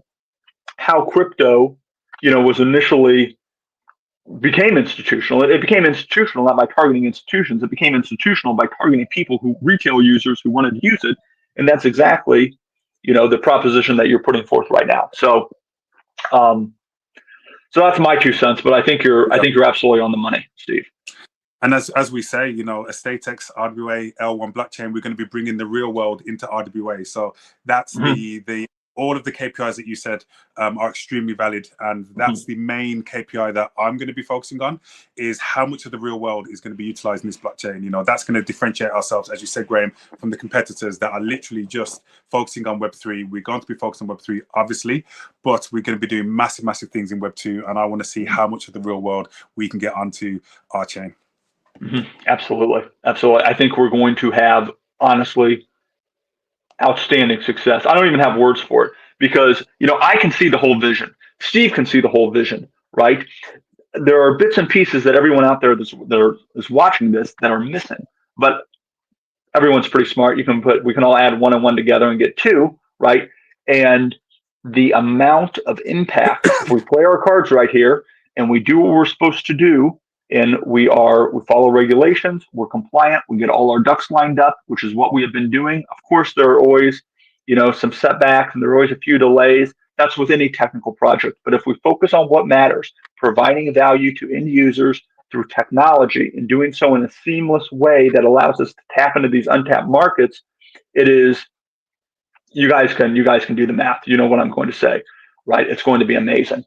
how crypto, you know, was initially became institutional. It became institutional not by targeting institutions. It became institutional by targeting people retail users who wanted to use it, and that's exactly, you know, the proposition that you're putting forth right now. So, so that's my 2 cents. But I think you're absolutely on the money, Steve.
And as we say, you know, EstateX, RWA, L1 blockchain, we're going to be bringing the real world into RWA. So that's the all of the KPIs that you said are extremely valid, and that's the main KPI that I'm going to be focusing on, is how much of the real world is going to be utilizing this blockchain. You know, that's going to differentiate ourselves, as you said, Graham, from the competitors that are literally just focusing on Web3. We're going to be focused on Web3, obviously, but we're going to be doing massive things in Web2, and I want to see how much of the real world we can get onto our chain.
Absolutely. I think we're going to have, honestly, outstanding success. I don't even have words for it, because, you know, I can see the whole vision. Steve can see the whole vision, right? There are bits and pieces that everyone out there that is watching this that are missing, but everyone's pretty smart. We can all add 1 and 1 together and get 2, right? And the amount of impact, if we play our cards right here and we do what we're supposed to do, and we follow regulations, we're compliant, we get all our ducks lined up, which is what we have been doing. Of course, there are always, you know, some setbacks, and there are always a few delays. That's with any technical project. But if we focus on what matters, providing value to end users through technology, and doing so in a seamless way that allows us to tap into these untapped markets, it is, you guys can do the math. You know what I'm going to say, right? It's going to be amazing.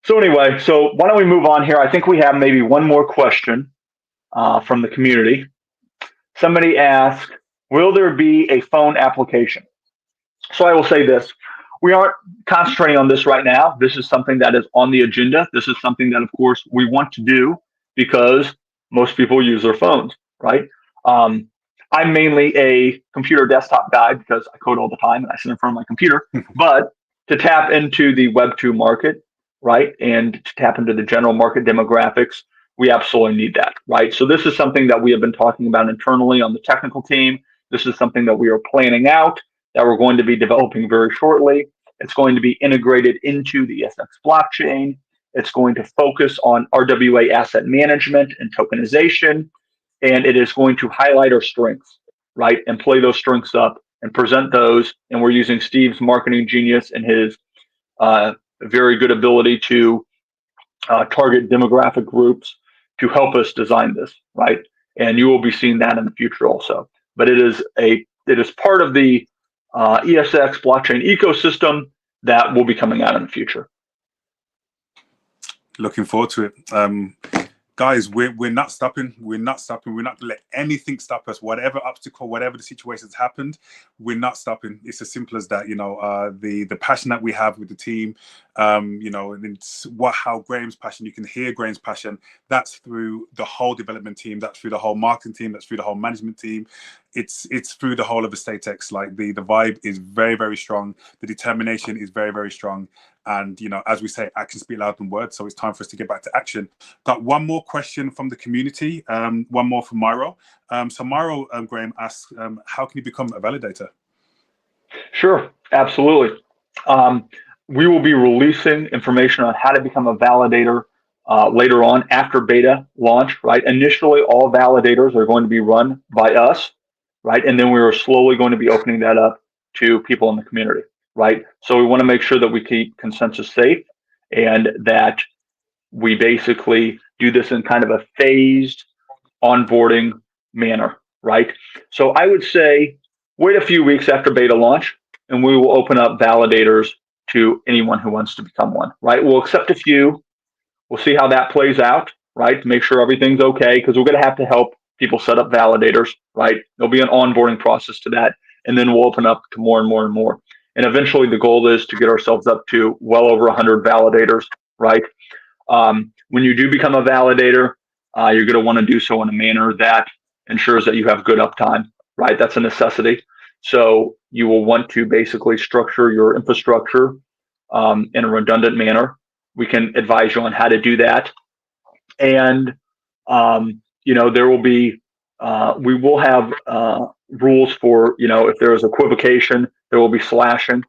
So anyway, so why don't we move on here? I think we have maybe one more question from the community. Somebody asked, will there be a phone application? So I will say this. We aren't concentrating on this right now. This is something that is on the agenda. This is something that, of course, we want to do because most people use their phones, right? I'm mainly a computer desktop guy because I code all the time and I sit in front of my computer. But to tap into the Web2 market, right, and to tap into the general market demographics, we absolutely need that, right? So this is something that we have been talking about internally on the technical team. This is something that we are planning out, that we're going to be developing very shortly. It's going to be integrated into the EstateX blockchain. It's going to focus on RWA asset management and tokenization, and it is going to highlight our strengths, right, and play those strengths up and present those. And we're using Steve's marketing genius and his very good ability to target demographic groups to help us design this, right? And you will be seeing that in the future also. But it is part of the EstateX blockchain ecosystem that will be coming out in the future.
Looking forward to it. Guys, we're not stopping. We're not stopping. We're not going to let anything stop us. Whatever obstacle, whatever the situation has happened, we're not stopping. It's as simple as that. You know, the passion that we have with the team, you know, and it's how Graham's passion, you can hear Graham's passion. That's through the whole development team. That's through the whole marketing team. That's through the whole management team. It's through the whole of EstateX. Like the vibe is very, very strong. The determination is very, very strong. And, as we say, actions speak louder than words. So it's time for us to get back to action. Got one more question from the community, one more from Myro. So Myro, Graham asks, how can you become a validator?
Sure, absolutely. We will be releasing information on how to become a validator later on after beta launch, right? Initially, all validators are going to be run by us, right? And then we are slowly going to be opening that up to people in the community, right? So we want to make sure that we keep consensus safe and that we basically do this in kind of a phased onboarding manner, right? So I would say wait a few weeks after beta launch and we will open up validators to anyone who wants to become one, right? We'll accept a few. We'll see how that plays out, right? To make sure everything's okay, because we're going to have to help people set up validators, right? There'll be an onboarding process to that. And then we'll open up to more and more and more. And eventually the goal is to get ourselves up to well over 100 validators, right? When you do become a validator, you're going to want to do so in a manner that ensures that you have good uptime, right? That's a necessity. So you will want to basically structure your infrastructure in a redundant manner. We can advise you on how to do that. And, there will be, we will have rules for, if there is equivocation, there will be slashing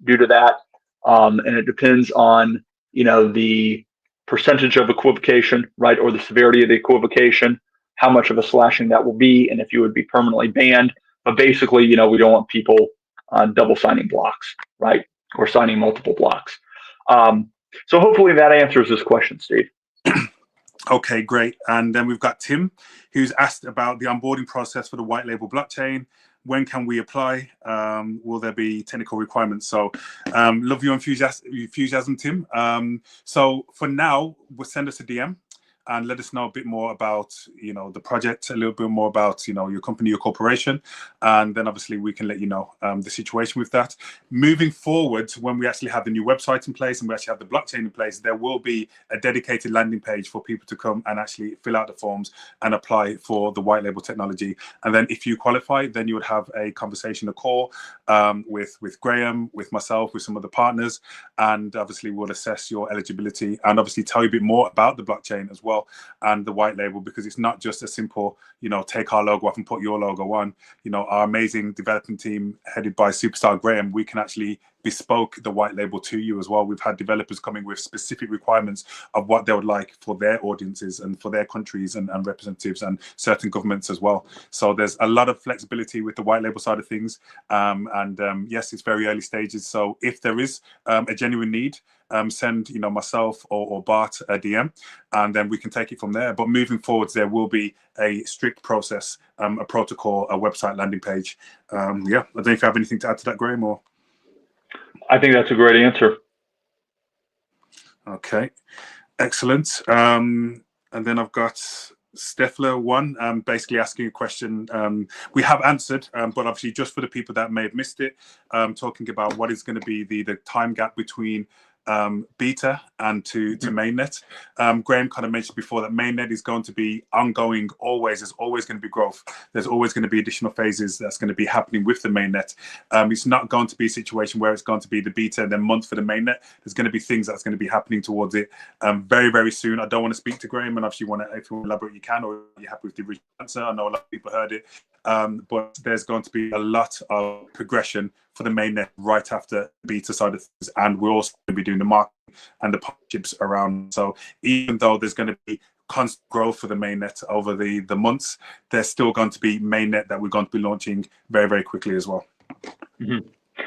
due to that. And it depends on, the percentage of equivocation, right, or the severity of the equivocation, how much of a slashing that will be, and if you would be permanently banned. But basically, we don't want people double signing blocks, right, or signing multiple blocks. So hopefully that answers this question, Steve.
Okay, great. And then we've got Tim, who's asked about the onboarding process for the white label blockchain. When can we apply? Will there be technical requirements? So love your enthusiasm, Tim. So for now, we'll send us a DM and let us know a bit more about, the project, a little bit more about, your company, your corporation. And then obviously we can let you know the situation with that. Moving forward, when we actually have the new website in place and we actually have the blockchain in place, there will be a dedicated landing page for people to come and actually fill out the forms and apply for the white label technology. And then if you qualify, then you would have a conversation, a call with Graham, with myself, with some of the partners. And obviously we'll assess your eligibility and obviously tell you a bit more about the blockchain as well and the white label, because it's not just a simple, take our logo off and put your logo on. Our amazing development team headed by superstar Graham, we can actually bespoke the white label to you as well. We've had developers coming with specific requirements of what they would like for their audiences and for their countries and representatives and certain governments as well. So there's a lot of flexibility with the white label side of things. Yes, it's very early stages. So if there is a genuine need, send myself or Bart a DM, and then we can take it from there. But moving forwards, there will be a strict process, a protocol, a website landing page. I don't know if you have anything to add to that, Graham, or
I think that's a great answer.
okay, excellent. And then I've got Steffler one, basically asking a question we have answered, but obviously just for the people that may have missed it, talking about what is going to be the time gap between beta and to mainnet. Graham kind of mentioned before that mainnet is going to be ongoing always. There's always going to be growth. There's always going to be additional phases that's going to be happening with the mainnet. It's not going to be a situation where it's going to be the beta and then month for the mainnet. There's going to be things that's going to be happening towards it very, very soon. I don't want to speak to Graham, and if you want to elaborate, you can, or you're happy with the original answer. I know a lot of people heard it. But there's going to be a lot of progression for the mainnet right after the beta side of things, and we're also going to be doing the marketing and the partnerships around. So even though there's going to be constant growth for the mainnet over the months, there's still going to be mainnet that we're going to be launching very, very quickly as well.
Mm-hmm.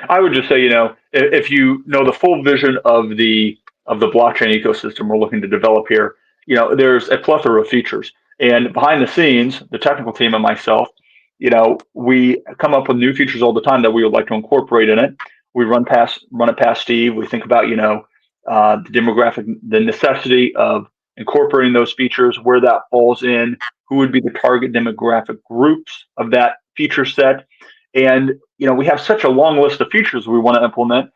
I would just say, if you know the full vision of the blockchain ecosystem we're looking to develop here, there's a plethora of features. And behind the scenes, the technical team and myself, we come up with new features all the time that we would like to incorporate in it. We run it past Steve. We think about, the demographic, the necessity of incorporating those features, where that falls in, who would be the target demographic groups of that feature set. And, we have such a long list of features we want to implement.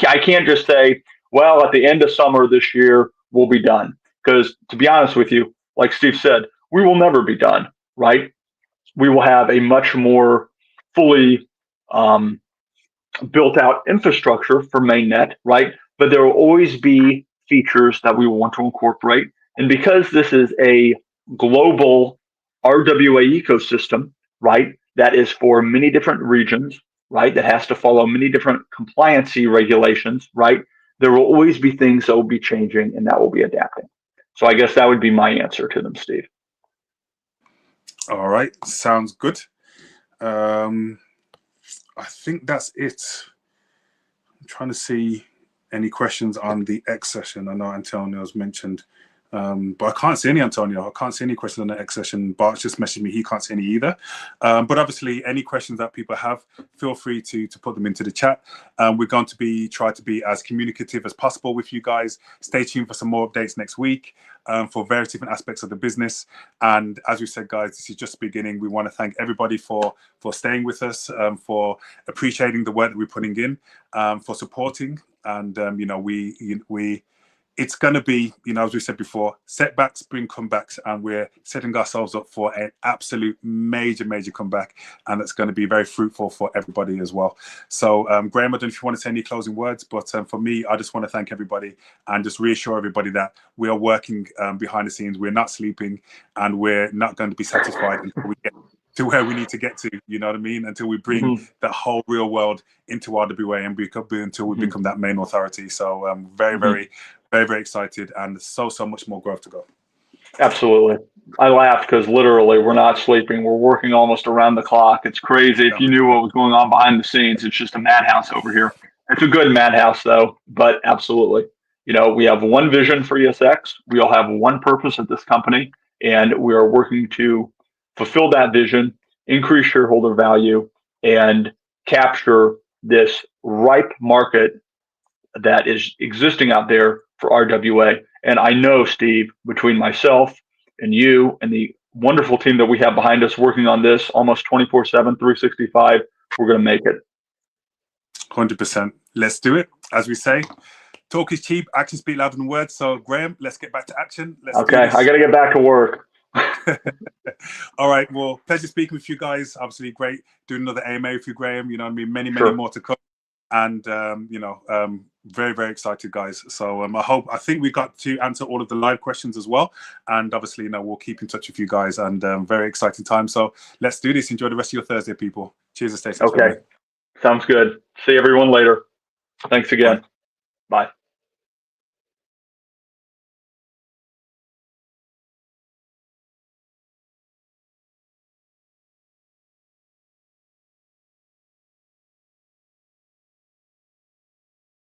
I can't just say, well, at the end of summer this year, we'll be done. Because to be honest with you, like Steve said, we will never be done, right? We will have a much more fully built out infrastructure for mainnet, right? but there will always be features that we want to incorporate. And because this is a global RWA ecosystem, right, that is for many different regions, right, that has to follow many different compliancy regulations, right, there will always be things that will be changing and that will be adapting. So I guess that would be my answer to them, Steve.
All right, sounds good. I think that's it. I'm trying to see any questions on the X session. I know Antonio's mentioned, but I can't see any, Antonio. I can't see any questions on the X session. Bart's just messaged me. He can't see any either. But obviously, any questions that people have, feel free to put them into the chat. We're going to try to be as communicative as possible with you guys. Stay tuned for some more updates next week for various different aspects of the business. And as we said, guys, this is just the beginning. We want to thank everybody for staying with us, for appreciating the work that we're putting in, for supporting. And it's going to be, as we said before, setbacks bring comebacks, and we're setting ourselves up for an absolute major comeback, and it's going to be very fruitful for everybody as well. So Graham, I don't know if you want to say any closing words, but for me, I just want to thank everybody and just reassure everybody that we are working behind the scenes. We're not sleeping, and we're not going to be satisfied until we get to where we need to get to, you know what I mean? Until we bring that whole real world into RWA and until we become that main authority. So I'm very excited, and so much more growth to go.
Absolutely. I laughed because literally we're not sleeping. We're working almost around the clock. It's crazy. If you knew what was going on behind the scenes, it's just a madhouse over here. It's a good madhouse though, but absolutely. We have one vision for EstateX. We all have one purpose at this company, and we are working to fulfill that vision, increase shareholder value, and capture this ripe market that is existing out there for RWA. And I know, Steve, between myself and you and the wonderful team that we have behind us working on this almost 24/7, 365, we're going to make it.
100%. Let's do it. As we say, talk is cheap, actions speak louder than words. So, Graham, let's get back to action. Let's do this.
I got to get back to work.
All right. Well, pleasure speaking with you guys. Obviously, great doing another AMA with you, Graham. You know what I mean? Many more to come. And, very excited, guys. So I think we got to answer all of the live questions as well. And obviously, we'll keep in touch with you guys, and very exciting time. So let's do this. Enjoy the rest of your Thursday, people. Cheers, EstateX.
Okay. Sounds good. See everyone later. Thanks again.
Bye.
Bye.